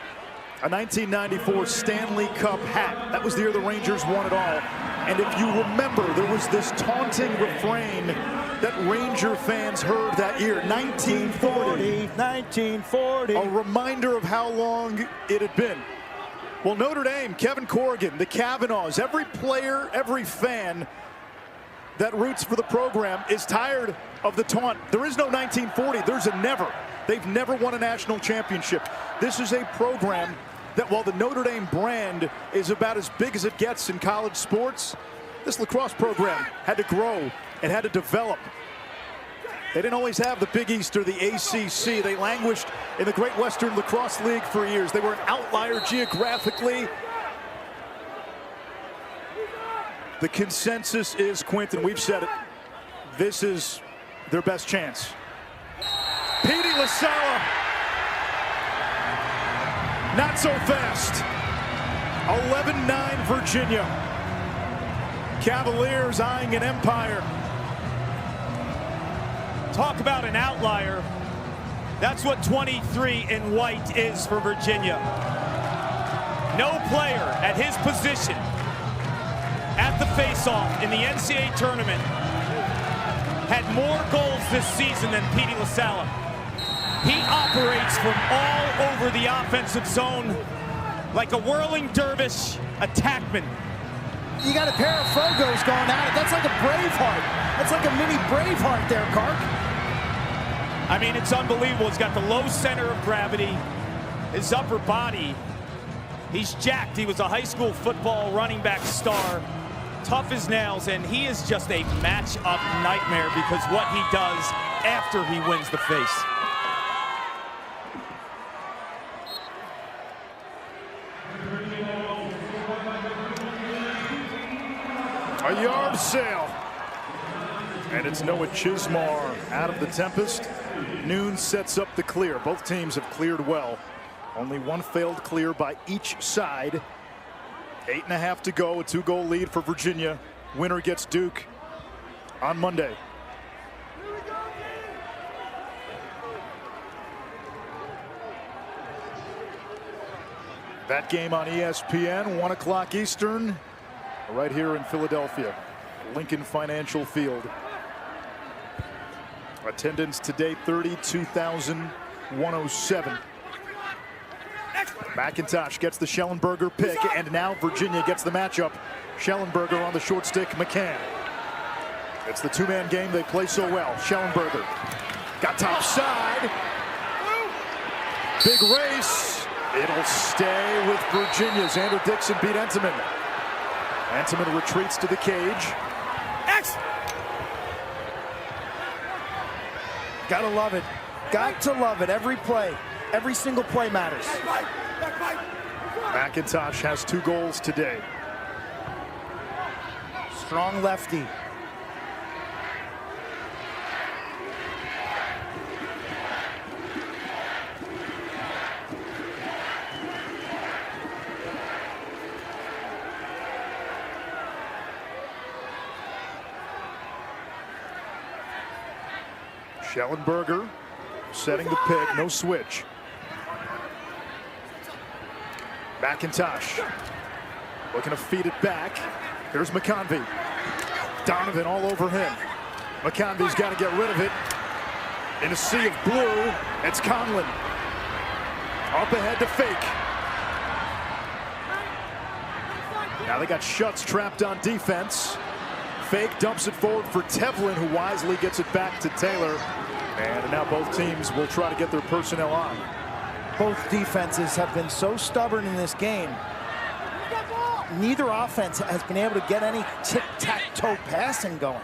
a 1994 Stanley Cup hat. That was the year the Rangers won it all. And if you remember, there was this taunting refrain that Ranger fans heard that year, 1940. 1940. A reminder of how long it had been. Well, Notre Dame, Kevin Corrigan, the Kavanaughs, every player, every fan that roots for the program is tired of the taunt. There is no 1940. There's a never. They've never won a national championship. This is a program that, while the Notre Dame brand is about as big as it gets in college sports, this lacrosse program had to grow. It had to develop. They didn't always have the Big East or the ACC. They languished in the Great Western Lacrosse League for years. They were an outlier geographically. The consensus is, Quint, and we've said it, this is their best chance. Petey LaSala, not so fast. 11-9 Virginia. Cavaliers eyeing an empire. Talk about an outlier. That's what 23 in white is for Virginia. No player at his position at the face-off in the NCAA tournament had more goals this season than Petey LaSala. He operates from all over the offensive zone like a whirling dervish attackman. You got a pair of Fogos going at it. That's like a Braveheart. That's like a mini Braveheart there, Carc. I mean, it's unbelievable. He's got the low center of gravity, his upper body. He's jacked. He was a high school football running back star, tough as nails, and he is just a match-up nightmare because what he does after he wins the face. A yard sale. And it's Noah Chismar out of the Tempest. Noon sets up the clear. Both teams have cleared well. Only one failed clear by each side. 8.5 to go. A 2-goal lead for Virginia. Winner gets Duke on Monday. That game on ESPN, 1 o'clock Eastern, right here in Philadelphia, Lincoln Financial Field. Attendance today, 32,107. McIntosh gets the Schellenberger pick, and now Virginia gets the matchup. Schellenberger on the short stick, McCann. It's the two-man game they play so well. Schellenberger got top side. Big race. It'll stay with Virginia. Xander Dixon beat Entenmann. Entenmann retreats to the cage. Gotta love it. Got to love it every play. Every single play matters. McIntosh has 2 goals today. Strong lefty. Schellenberger setting the pick, no switch. McIntosh looking to feed it back. Here's McConvey. Donovan all over him. McConvey's got to get rid of it. In a sea of blue, it's Conlon. Up ahead to Fake. Now they got Schutz trapped on defense. Fake dumps it forward for Tevlin, who wisely gets it back to Taylor. And now both teams will try to get their personnel on. Both defenses have been so stubborn in this game. Neither offense has been able to get any tic-tac-toe passing going.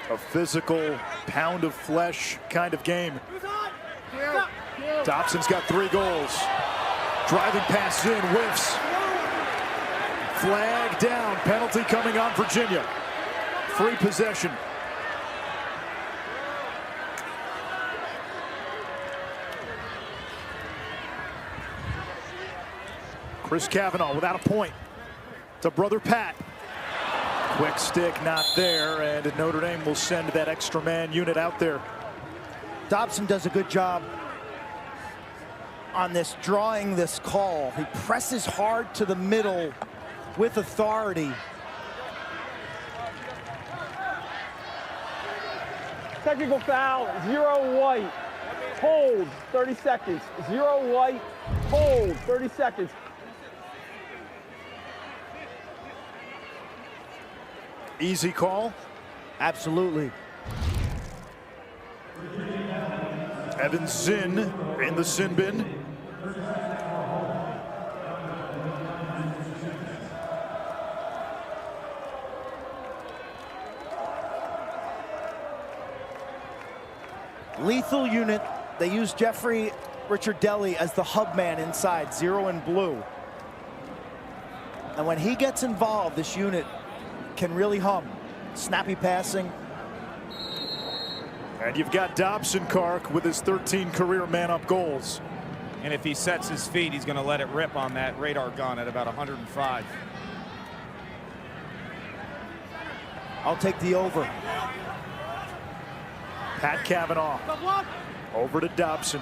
A physical, pound of flesh kind of game. Dobson's got 3 goals. Driving pass in, whiffs. Flag down, penalty coming on Virginia. Free possession. Chris Kavanaugh without a point to brother Pat. Quick stick not there, and Notre Dame will send that extra man unit out there. Dobson does a good job on this, drawing this call. He presses hard to the middle with authority. Technical foul, 0 white. Hold, 30 seconds. 0 white, hold, 30 seconds. Easy call. Absolutely. Evan Zinn in the sin bin. Lethal unit. They use Jeffrey Ricciardelli as the hub man inside, 0 and blue. And when he gets involved, this unit can really hum. Snappy passing. And you've got Dobson, Kark, with his 13 career man-up goals. And if he sets his feet, he's going to let it rip on that radar gun at about 105. I'll take the over. Pat Kavanaugh over to Dobson.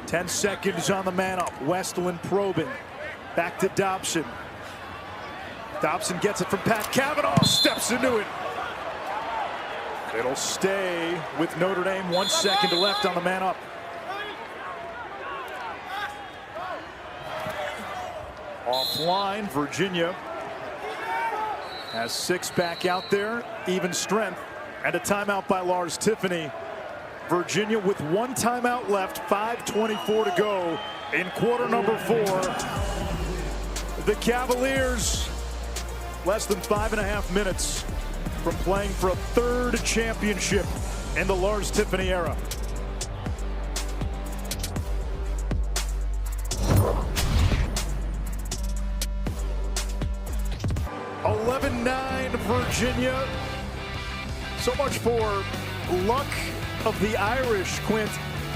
10 seconds on the man-up. Westland probing. Back to Dobson. Dobson gets it from Pat Kavanaugh. Steps into it. It'll stay with Notre Dame. 1 second left on the man-up. Offline, Virginia has 6 back out there. Even strength. And a timeout by Lars Tiffany. Virginia with 1 timeout left. 5:24 to go in quarter number 4. The Cavaliers, less than 5.5 minutes from playing for a 3rd championship in the Lars Tiffany era. Virginia. So much for luck of the Irish, Quint.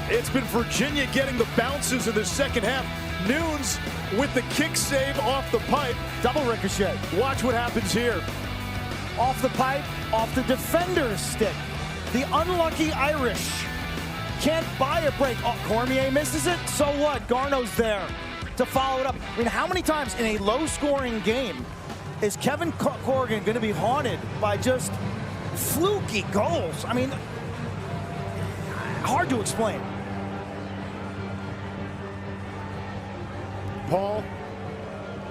It's been Virginia getting the bounces in the second half. Nunes with the kick save off the pipe. Double ricochet. Watch what happens here. Off the pipe, off the defender's stick. The unlucky Irish can't buy a break. Oh, Cormier misses it. So what? Garneau's there to follow it up. I mean, how many times in a low-scoring game is Kevin Corrigan going to be haunted by just fluky goals? I mean, hard to explain. Paul?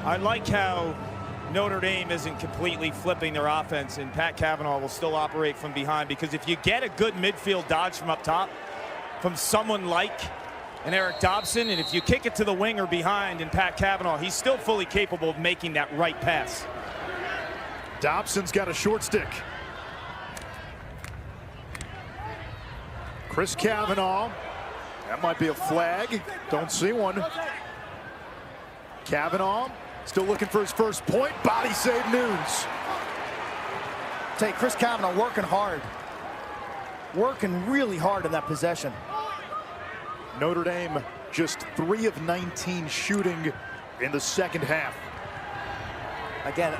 I like how Notre Dame isn't completely flipping their offense, and Pat Kavanaugh will still operate from behind, because if you get a good midfield dodge from up top from someone like an Eric Dobson, and if you kick it to the winger behind in Pat Kavanaugh, he's still fully capable of making that right pass. Dobson's got a short stick. Chris Kavanaugh. That might be a flag. Don't see one. Kavanaugh still looking for his first point. Body save Nunes. Take Chris Kavanaugh working hard. Working really hard in that possession. Notre Dame just 3 of 19 shooting in the second half. Again,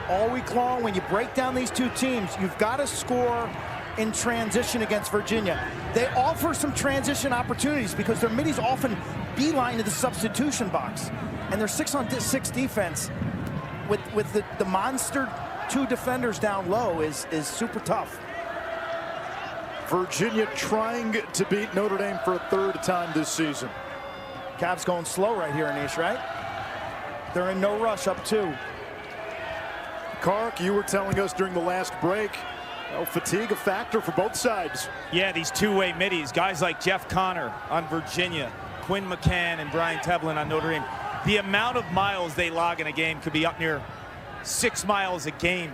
all week long, when you break down these two teams, you've got to score in transition against Virginia. They offer some transition opportunities because their middies often beeline to the substitution box. And their 6-on-6 defense with the monster 2 defenders down low is super tough. Virginia trying to beat Notre Dame for a 3rd time this season. Cavs going slow right here, Anish, right? They're in no rush, up 2. Kark, you were telling us during the last break, fatigue a factor for both sides. Yeah, these two-way middies, guys like Jeff Connor on Virginia, Quinn McCann and Brian Tevlin on Notre Dame. The amount of miles they log in a game could be up near 6 miles a game.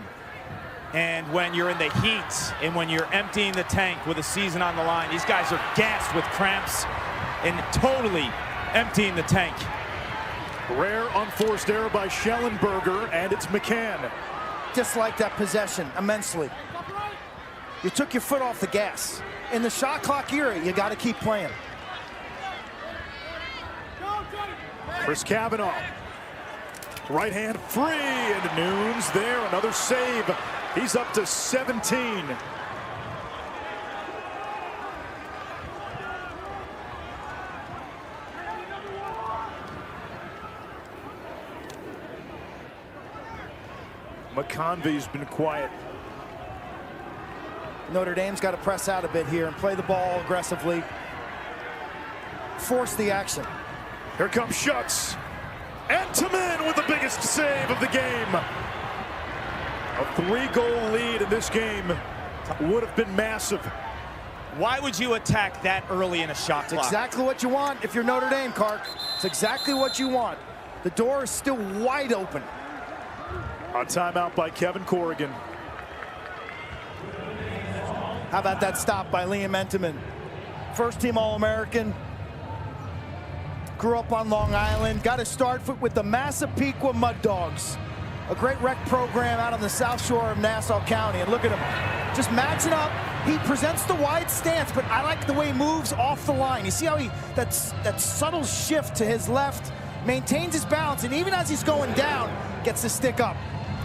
And when you're in the heat and when you're emptying the tank with a season on the line, these guys are gassed with cramps and totally emptying the tank. Rare unforced error by Schellenberger, and it's McCann. Dislike that possession immensely. You took your foot off the gas. In the shot clock era, you got to keep playing. Chris Kavanaugh. Right hand free, and Nunes there, another save. He's up to 17. McConvey's been quiet. Notre Dame's got to press out a bit here and play the ball aggressively. Force the action. Here comes Schutz. Entenmann with the biggest save of the game. A 3-goal lead in this game would have been massive. Why would you attack that early in a shot clock? Exactly what you want if you're Notre Dame, Kark. It's exactly what you want. The door is still wide open. A timeout by Kevin Corrigan. How about that stop by Liam Entenmann? First-team All-American. Grew up on Long Island. Got his start with the Massapequa Mud Dogs. A great rec program out on the south shore of Nassau County. And look at him, just matching up. He presents the wide stance, but I like the way he moves off the line. You see how that subtle shift to his left, maintains his balance, and even as he's going down, gets the stick up.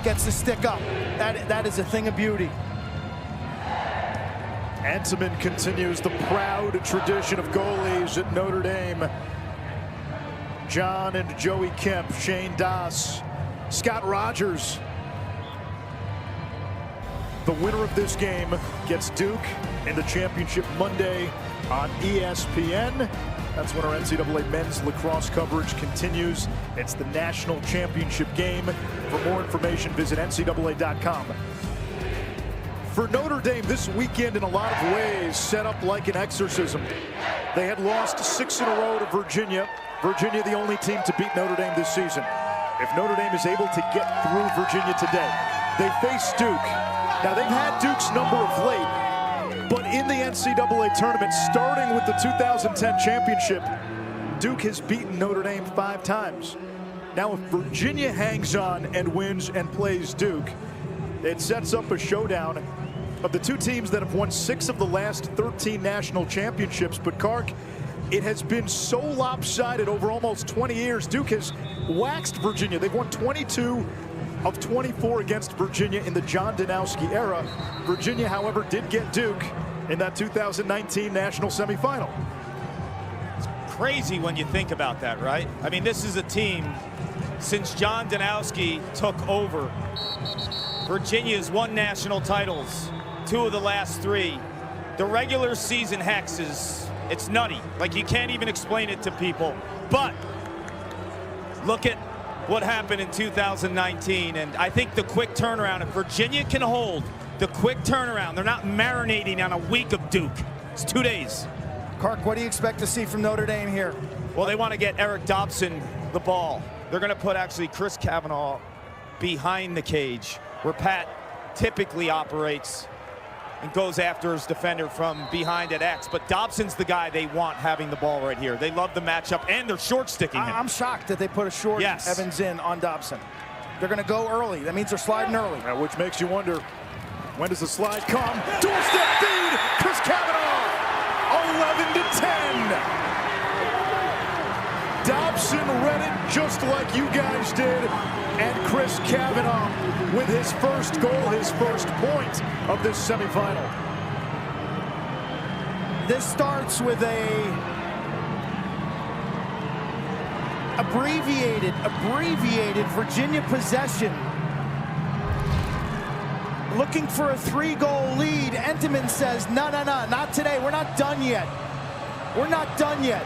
Gets the stick up. That is a thing of beauty. Entenmann continues the proud tradition of goalies at Notre Dame. John and Joey Kemp, Shane Doss, Scott Rogers. The winner of this game gets Duke in the championship Monday on ESPN. That's when our NCAA men's lacrosse coverage continues. It's the national championship game. For more information, visit ncaa.com. For Notre Dame, this weekend in a lot of ways set up like an exorcism. They had lost 6 in a row to Virginia. Virginia the only team to beat Notre Dame this season. If Notre Dame is able to get through Virginia today, they face Duke. Now they've had Duke's number of late, but in the NCAA tournament, starting with the 2010 championship, Duke has beaten Notre Dame 5 times. Now if Virginia hangs on and wins and plays Duke, it sets up a showdown of the 2 teams that have won 6 of the last 13 national championships. But Kark, it has been so lopsided over almost 20 years. Duke has waxed Virginia. They've won 22 of 24 against Virginia in the John Danowski era. Virginia, however, did get Duke in that 2019 national semifinal. It's crazy when you think about that, right? I mean, this is a team, since John Danowski took over, Virginia's won national titles, 2 of the last 3. The regular season hex it's nutty. Like, you can't even explain it to people. But look at what happened in 2019, and I think the quick turnaround, if Virginia can hold the quick turnaround, they're not marinating on a week of Duke. It's 2 days. Kark, what do you expect to see from Notre Dame here? Well, they want to get Eric Dobson the ball. They're going to put actually Chris Kavanaugh behind the cage. where Pat typically operates and goes after his defender from behind at X. But Dobson's the guy they want having the ball right here. They love the matchup, and they're short sticking him. I'm shocked that they put a short Evans in on Dobson. They're going to go early. That means they're sliding early. Which makes you wonder, when does the slide come? Doorstep feed, Chris Kavanaugh, 11-10. Dobson read it just like you guys did, and Chris Kavanaugh with his first goal, his first point of this semifinal. This starts with a abbreviated Virginia possession. Looking for a 3-goal lead. Entenmann says, no, not today. We're not done yet. We're not done yet.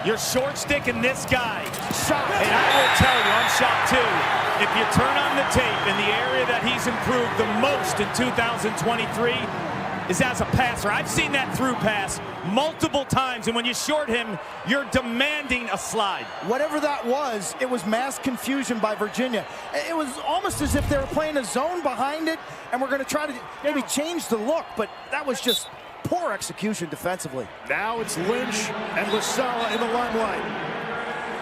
You're short sticking this guy. Shocked. And I will tell you, I'm shocked too. If you turn on the tape, in the area that he's improved the most in 2023 is as a passer. I've seen that through pass multiple times, and when you short him, you're demanding a slide. Whatever that was, it was mass confusion by Virginia. It was almost as if they were playing a zone behind it, and we're going to try to maybe change the look, but that was just poor execution defensively. Now it's Lynch and LaSala in the limelight.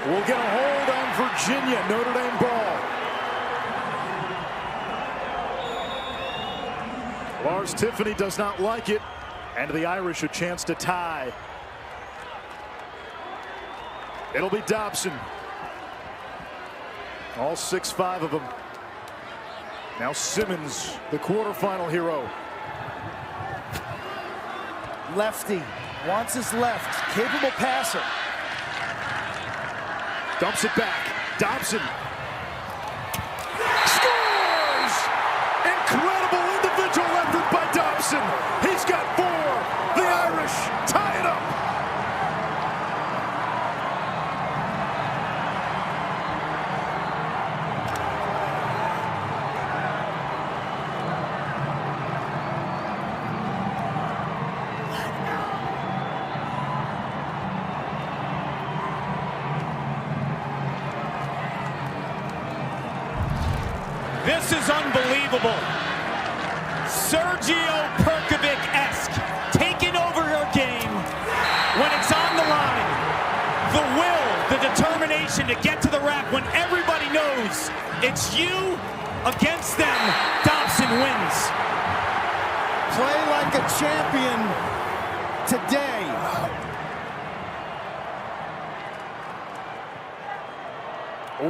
We'll get a hold on Virginia. Notre Dame ball. Lars Tiffany does not like it, and the Irish a chance to tie. It'll be Dobson. All 6'5" of them. Now Simmons, the quarterfinal hero. Lefty wants his left, capable passer. Dumps it back. Dobson scores! Incredible individual effort by Dobson. He's got 4. The Irish tie it up. This is unbelievable. Sergio Perkovic-esque, taking over your game when it's on the line. The will, the determination to get to the rack when everybody knows it's you against them. Dobson wins. Play like a champion today.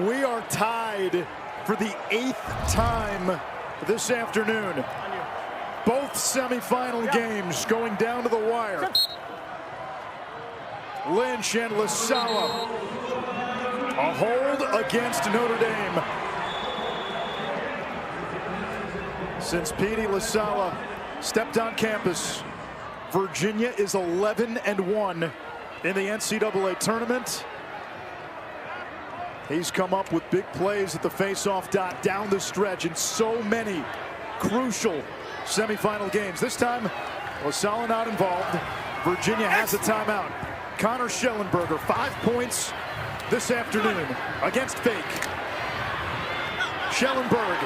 We are tied for the 8th time this afternoon. Both semifinal games going down to the wire. Lynch and LaSala. A hold against Notre Dame. Since Petey LaSala stepped on campus, Virginia is 11-1 in the NCAA tournament. He's come up with big plays at the face-off dot down the stretch in so many crucial semifinal games. This time, LaSala not involved. Virginia has a timeout. Connor Schellenberger, 5 points this afternoon against Fake. Schellenberger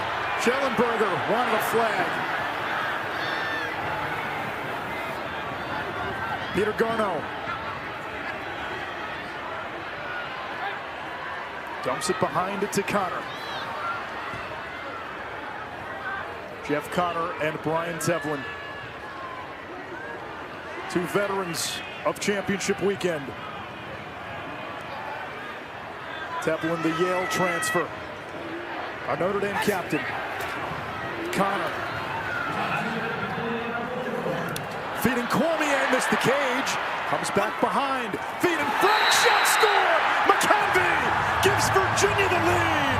wanted a flag. Peter Garneau. Dumps it behind it to Connor. Jeff Connor and Brian Tevlin. 2 veterans of championship weekend. Tevlin, the Yale transfer. Our Notre Dame captain. Connor. Feeding Cormier, missed the cage. Comes back behind. Feeding front, shot, score! McKenzie gives Virginia the lead.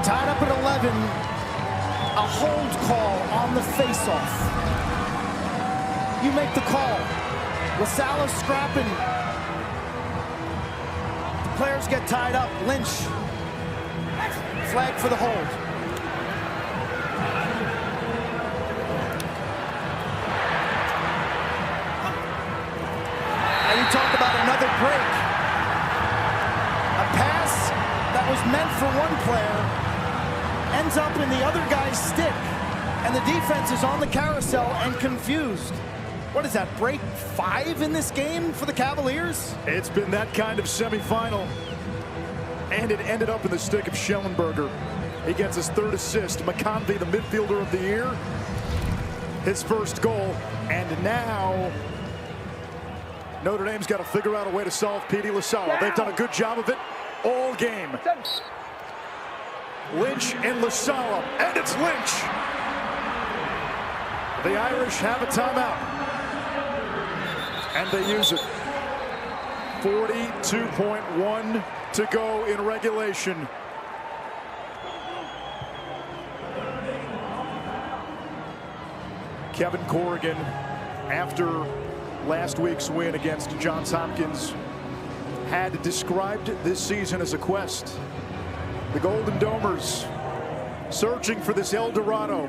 Tied up at 11, a hold call on the face-off. You make the call. LaSala scrapping. The players get tied up. Lynch flag for the hold. Now you talk about another break. A pass that was meant for one player ends up in the other guy's stick, and the defense is on the carousel and confused. What is that, break 5 in this game for the Cavaliers? It's been that kind of semifinal, and it ended up in the stick of Schellenberger. He gets his 3rd assist. McConvey, the midfielder of the year, his 1st goal, and now Notre Dame's got to figure out a way to solve Petey LaSala. They've done a good job of it all game. Lynch and LaSala, and it's Lynch. The Irish have a timeout, and they use it. 42.1 to go in regulation. Kevin Corrigan, after last week's win against Johns Hopkins, had described this season as a quest. The Golden Domers searching for this El Dorado.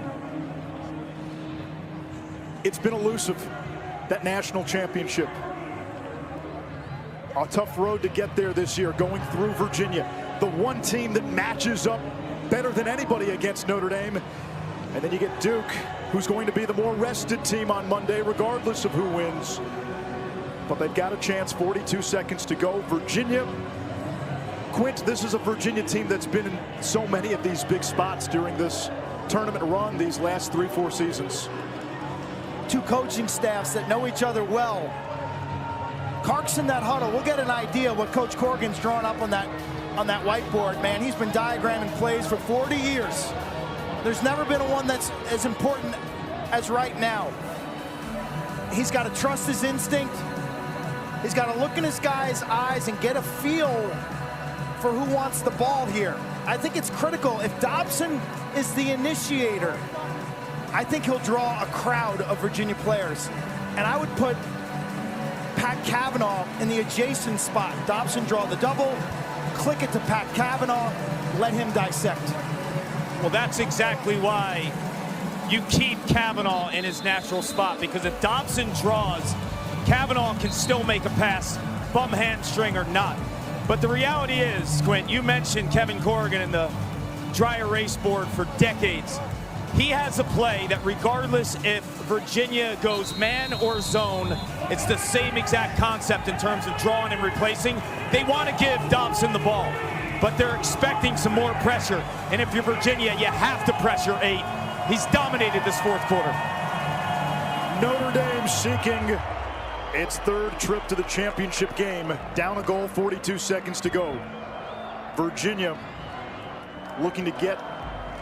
It's been elusive, that national championship. A tough road to get there this year, going through Virginia. The one team that matches up better than anybody against Notre Dame. And then you get Duke, who's going to be the more rested team on Monday, regardless of who wins. But they've got a chance, 42 seconds to go. Virginia, Quint, this is a Virginia team that's been in so many of these big spots during this tournament run these last 3-4 seasons. 2 coaching staffs that know each other well. Cark's in that huddle. We'll get an idea what Coach Corrigan's drawn up on that whiteboard. Man, he's been diagramming plays for 40 years. There's never been one that's as important as right now. He's got to trust his instinct. He's got to look in his guy's eyes and get a feel for who wants the ball here. I think it's critical. If Dobson is the initiator, I think he'll draw a crowd of Virginia players. And I would put Pat Cavanaugh in the adjacent spot. Dobson draw the double, click it to Pat Cavanaugh, let him dissect. Well, that's exactly why you keep Cavanaugh in his natural spot, because if Dobson draws, Cavanaugh can still make a pass, bum hamstring or not. But the reality is, Quint, you mentioned Kevin Corrigan in the dry erase board for decades. He has a play that regardless if Virginia goes man or zone, it's the same exact concept in terms of drawing and replacing. They want to give Dobson the ball, but they're expecting some more pressure. And if you're Virginia, you have to pressure 8. He's dominated this 4th quarter. Notre Dame seeking its 3rd trip to the championship game. Down a goal, 42 seconds to go. Virginia looking to get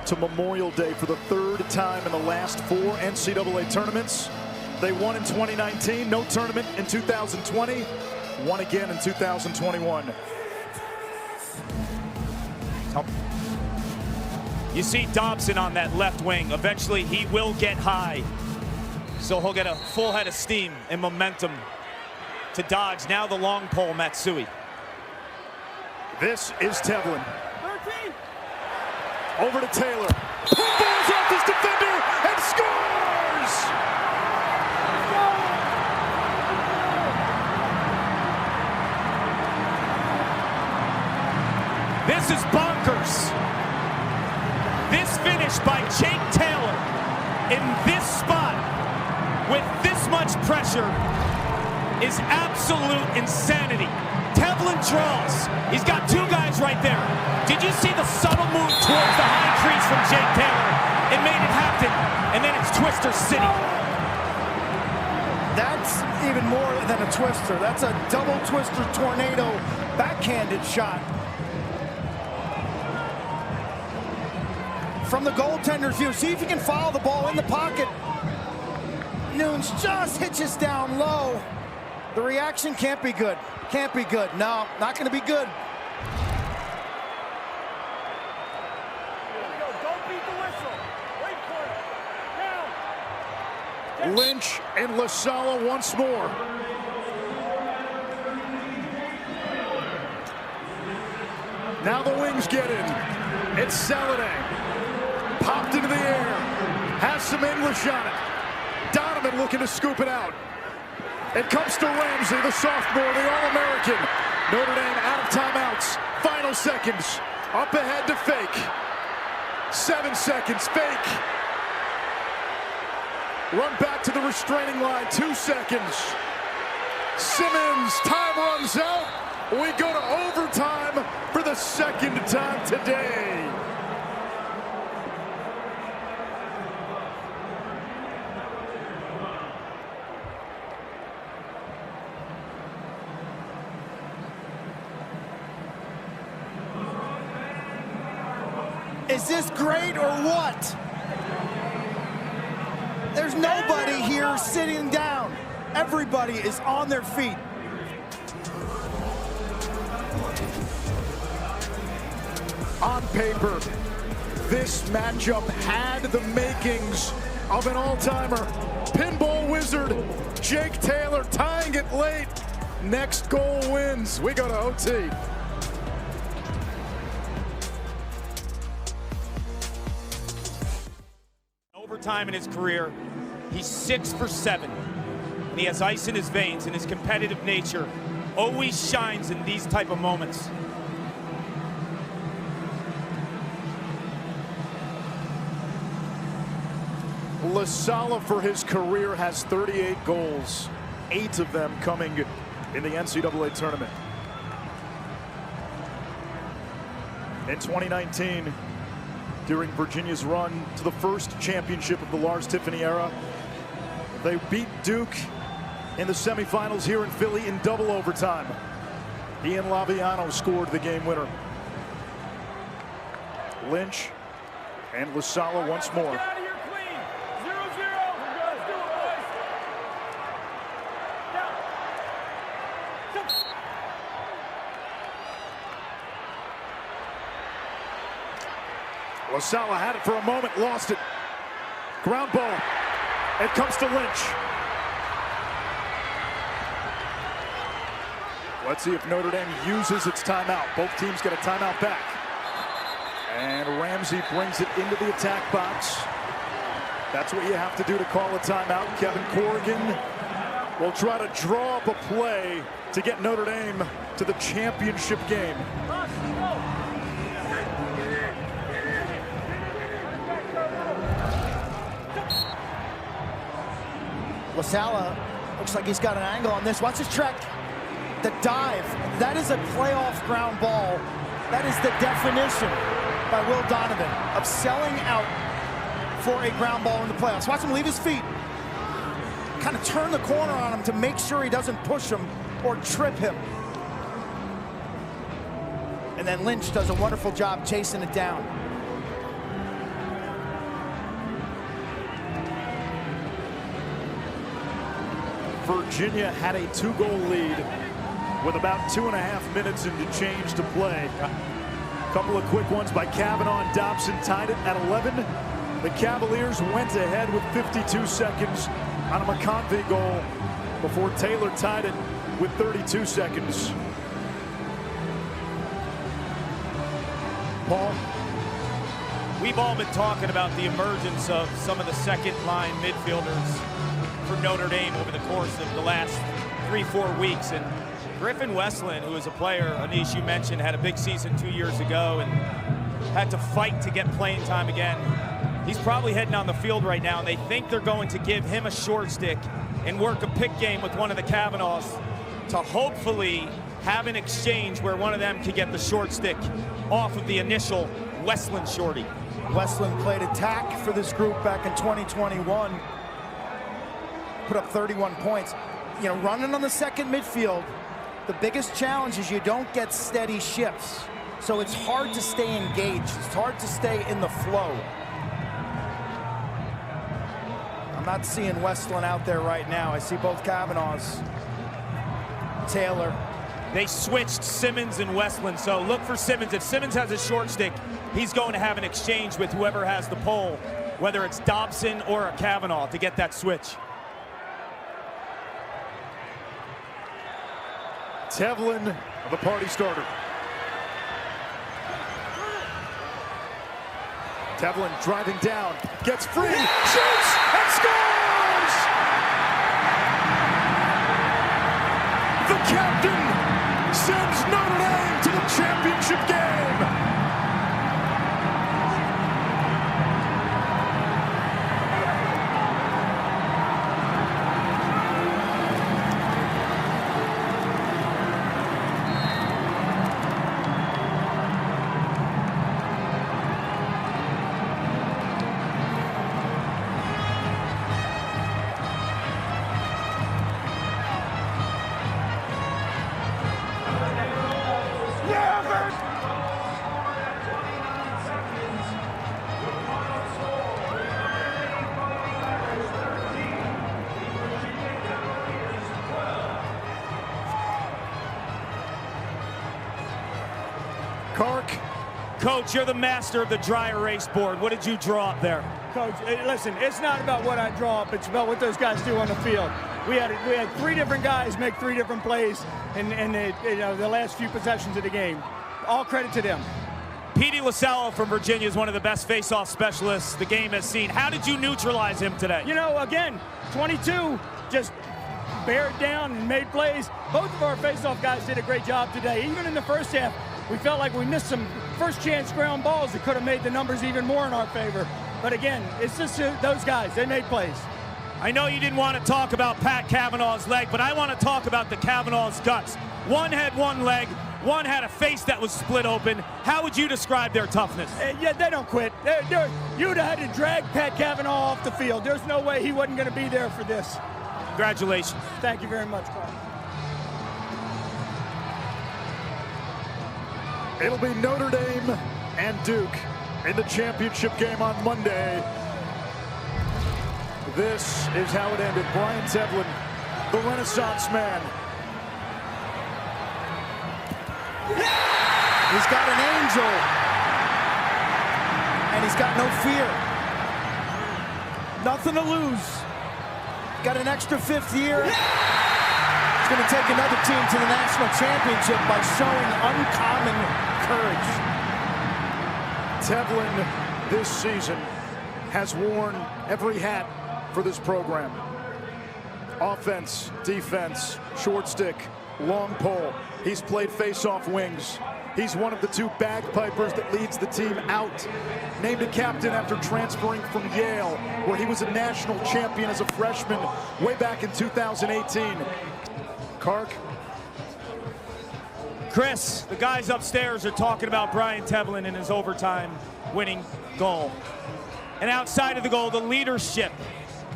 to Memorial Day for the 3rd time in the last 4 NCAA tournaments. They won in 2019, no tournament in 2020, won again in 2021. You see Dobson on that left wing. Eventually he will get high, so he'll get a full head of steam and momentum to dodge now the long pole Matsui. This is Tevlin. Over to Taylor. Balls off his defender and scores! This is bonkers. This finish by Jake Taylor in this spot with this much pressure is absolute insanity. Tevlin draws. He's got 2 guys right there. Did you see the subtle move towards the high crease from Jake Taylor? It made it happen, and then it's Twister City. That's even more than a twister. That's a double twister tornado backhanded shot. From the goaltender's view, see if you can follow the ball in the pocket. Nunes just hitches down low. The reaction can't be good. Can't be good. No, not going to be good. Don't beat the whistle. Wait for it. Down. Lynch and LaSala once more. Now the wings get in. It's Saladin. Popped into the air. Has some English on it. Donovan looking to scoop it out. It comes to Ramsey, the sophomore, the All-American. Notre Dame out of timeouts. Final seconds. Up ahead to Fake. 7 seconds. Fake. Run back to the restraining line. 2 seconds. Simmons. Time runs out. We go to overtime for the second time today. Is this great or what? There's nobody here sitting down. Everybody is on their feet. On paper, this matchup had the makings of an all-timer. Pinball wizard Jake Taylor tying it late. Next goal wins. We go to OT. Overtime in his career, he's 6 for 7. And he has ice in his veins, and his competitive nature always shines in these type of moments. LaSala for his career has 38 goals, 8 of them coming in the NCAA tournament. In 2019, during Virginia's run to the first championship of the Lars Tiffany era, they beat Duke in the semifinals here in Philly in double overtime. Ian Laviano scored the game winner. Lynch and LaSala once more. LaSala had it for a moment, lost it. Ground ball. It comes to Lynch. Let's see if Notre Dame uses its timeout. Both teams get a timeout back. And Ramsey brings it into the attack box. That's what you have to do to call a timeout. Kevin Corrigan will try to draw up a play to get Notre Dame to the championship game. LaSala looks like he's got an angle on this. Watch his track. The dive. That is a playoff ground ball. That is the definition by Will Donovan of selling out for a ground ball in the playoffs. Watch him leave his feet. Kind of turn the corner on him to make sure he doesn't push him or trip him. And then Lynch does a wonderful job chasing it down. Virginia had a 2-goal lead with about 2.5 minutes into change to play. A couple of quick ones by Kavanaugh and Dobson tied it at 11. The Cavaliers went ahead with 52 seconds on a McConvey goal before Taylor tied it with 32 seconds. Paul? We've all been talking about the emergence of some of the second-line midfielders for Notre Dame over the course of the last 3-4 weeks. And Griffin Westland, who is a player, Anish, you mentioned, had a big season 2 years ago and had to fight to get playing time again. He's probably heading on the field right now, and they think they're going to give him a short stick and work a pick game with one of the Kavanaughs to hopefully have an exchange where one of them can get the short stick off of the initial Westland shorty. Westland played attack for this group back in 2021. Put up 31 points. You know, running on the second midfield, the biggest challenge is you don't get steady shifts. So it's hard to stay engaged. It's hard to stay in the flow. I'm not seeing Westland out there right now. I see both Kavanaughs. Taylor. They switched Simmons and Westland, so look for Simmons. If Simmons has a short stick, he's going to have an exchange with whoever has the pole, whether it's Dobson or a Kavanaugh, to get that switch. Tevlin, the party starter. Tevlin driving down, gets free, shoots, and scores! The captain sends Notre Dame to the championship game. Coach, you're the master of the dry erase board. What did you draw up there? Coach, listen, it's not about what I draw up. It's about what those guys do on the field. We had 3 different guys make 3 different plays in the last few possessions of the game. All credit to them. Petey Lasello from Virginia is one of the best face-off specialists the game has seen. How did you neutralize him today? You know, again, 22 just bared down and made plays. Both of our face-off guys did a great job today. Even in the first half, we felt like we missed some first chance ground balls that could have made the numbers even more in our favor. But again, it's just those guys, they made plays. I know you didn't want to talk about Pat Cavanaugh's leg, but I want to talk about the Cavanaugh's guts. One had one leg, one had a face that was split open. How would you describe their toughness? Yeah, they don't quit. You'd have had to drag Pat Cavanaugh off the field. There's no way he wasn't going to be there for this. Congratulations. Thank you very much, Carl. It'll be Notre Dame and Duke in the championship game on Monday. This is how it ended. Brian Tevlin, the Renaissance man. He's got an angel, and he's got no fear. Nothing to lose. Got an extra 5th year. He's going to take another team to the national championship by showing uncommon courage. Tevlin this season has worn every hat for this program. Offense, defense, short stick, long pole. He's played face-off wings. He's one of the 2 bagpipers that leads the team out. Named a captain after transferring from Yale, where he was a national champion as a freshman way back in 2018. Kark. Chris, the guys upstairs are talking about Brian Tevlin and his overtime winning goal. And outside of the goal, the leadership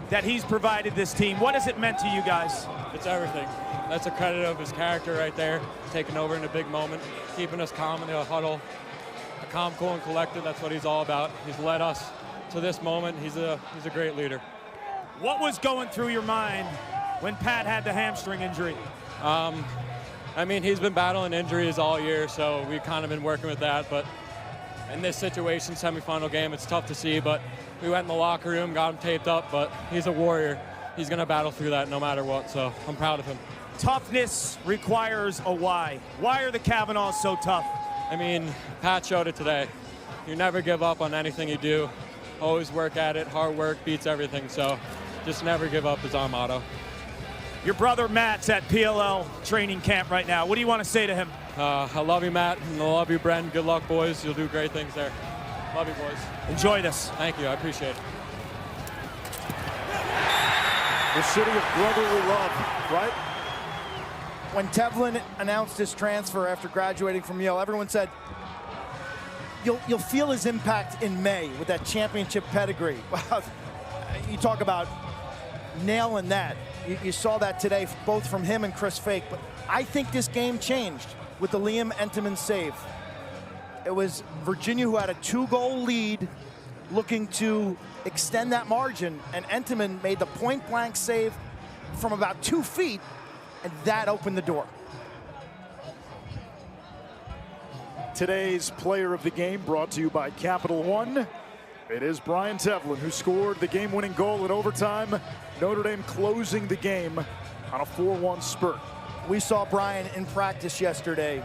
that he's provided this team. What has it meant to you guys? It's everything. That's a credit of his character right there, taking over in a big moment, keeping us calm in the huddle. Calm, cool, and collected, that's what he's all about. He's led us to this moment. He's a great leader. What was going through your mind when Pat had the hamstring injury? I mean, he's been battling injuries all year, so we've kind of been working with that. But in this situation, semifinal game, it's tough to see. But we went in the locker room, got him taped up. But he's a warrior. He's going to battle through that no matter what. So I'm proud of him. Toughness requires a why. Why are the Cavanaughs so tough? I mean, Pat showed it today. You never give up on anything you do. Always work at it. Hard work beats everything. So just never give up is our motto. Your brother Matt's at PLL training camp right now. What do you want to say to him? I love you, Matt, and I love you, Bren. Good luck, boys. You'll do great things there. Love you, boys. Enjoy this. Thank you. I appreciate it. The city of brotherly love, right? When Tevlin announced his transfer after graduating from Yale, everyone said, you'll feel his impact in May with that championship pedigree. Wow, you talk about nailing that. You saw that today, both from him and Chris Fake. But I think this game changed with the Liam Entenmann save. It was Virginia who had a 2-goal lead, looking to extend that margin, and Entenmann made the point-blank save from about 2 feet, and that opened the door. Today's player of the game brought to you by Capital One. It is Brian Tevlin who scored the game-winning goal in overtime. Notre Dame closing the game on a 4-1 spurt. We saw Brian in practice yesterday.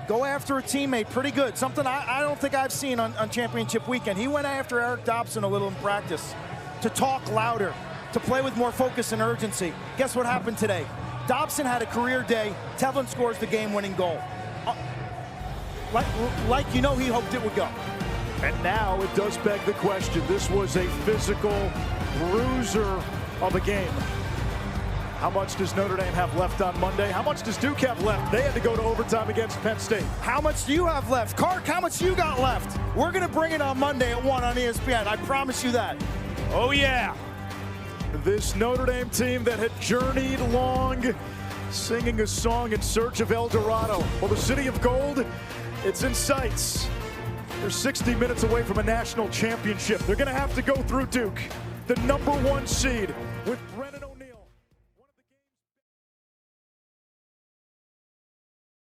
go after a teammate pretty good. Something I don't think I've seen on championship weekend. He went after Eric Dobson a little in practice to talk louder, to play with more focus and urgency. Guess what happened today? Dobson had a career day. Tevlin scores the game-winning goal. Like you know he hoped it would go. And now it does beg the question. This was a physical bruiser of a game. How much does Notre Dame have left on Monday? How much does Duke have left? They had to go to overtime against Penn State. How much do you have left? Kark, how much you got left? We're going to bring it on Monday at 1 on ESPN. I promise you that. Oh, yeah. This Notre Dame team that had journeyed long, singing a song in search of El Dorado. Well, the city of gold, it's in sights. They're 60 minutes away from a national championship. They're going to have to go through Duke, the #1 seed, with Brennan.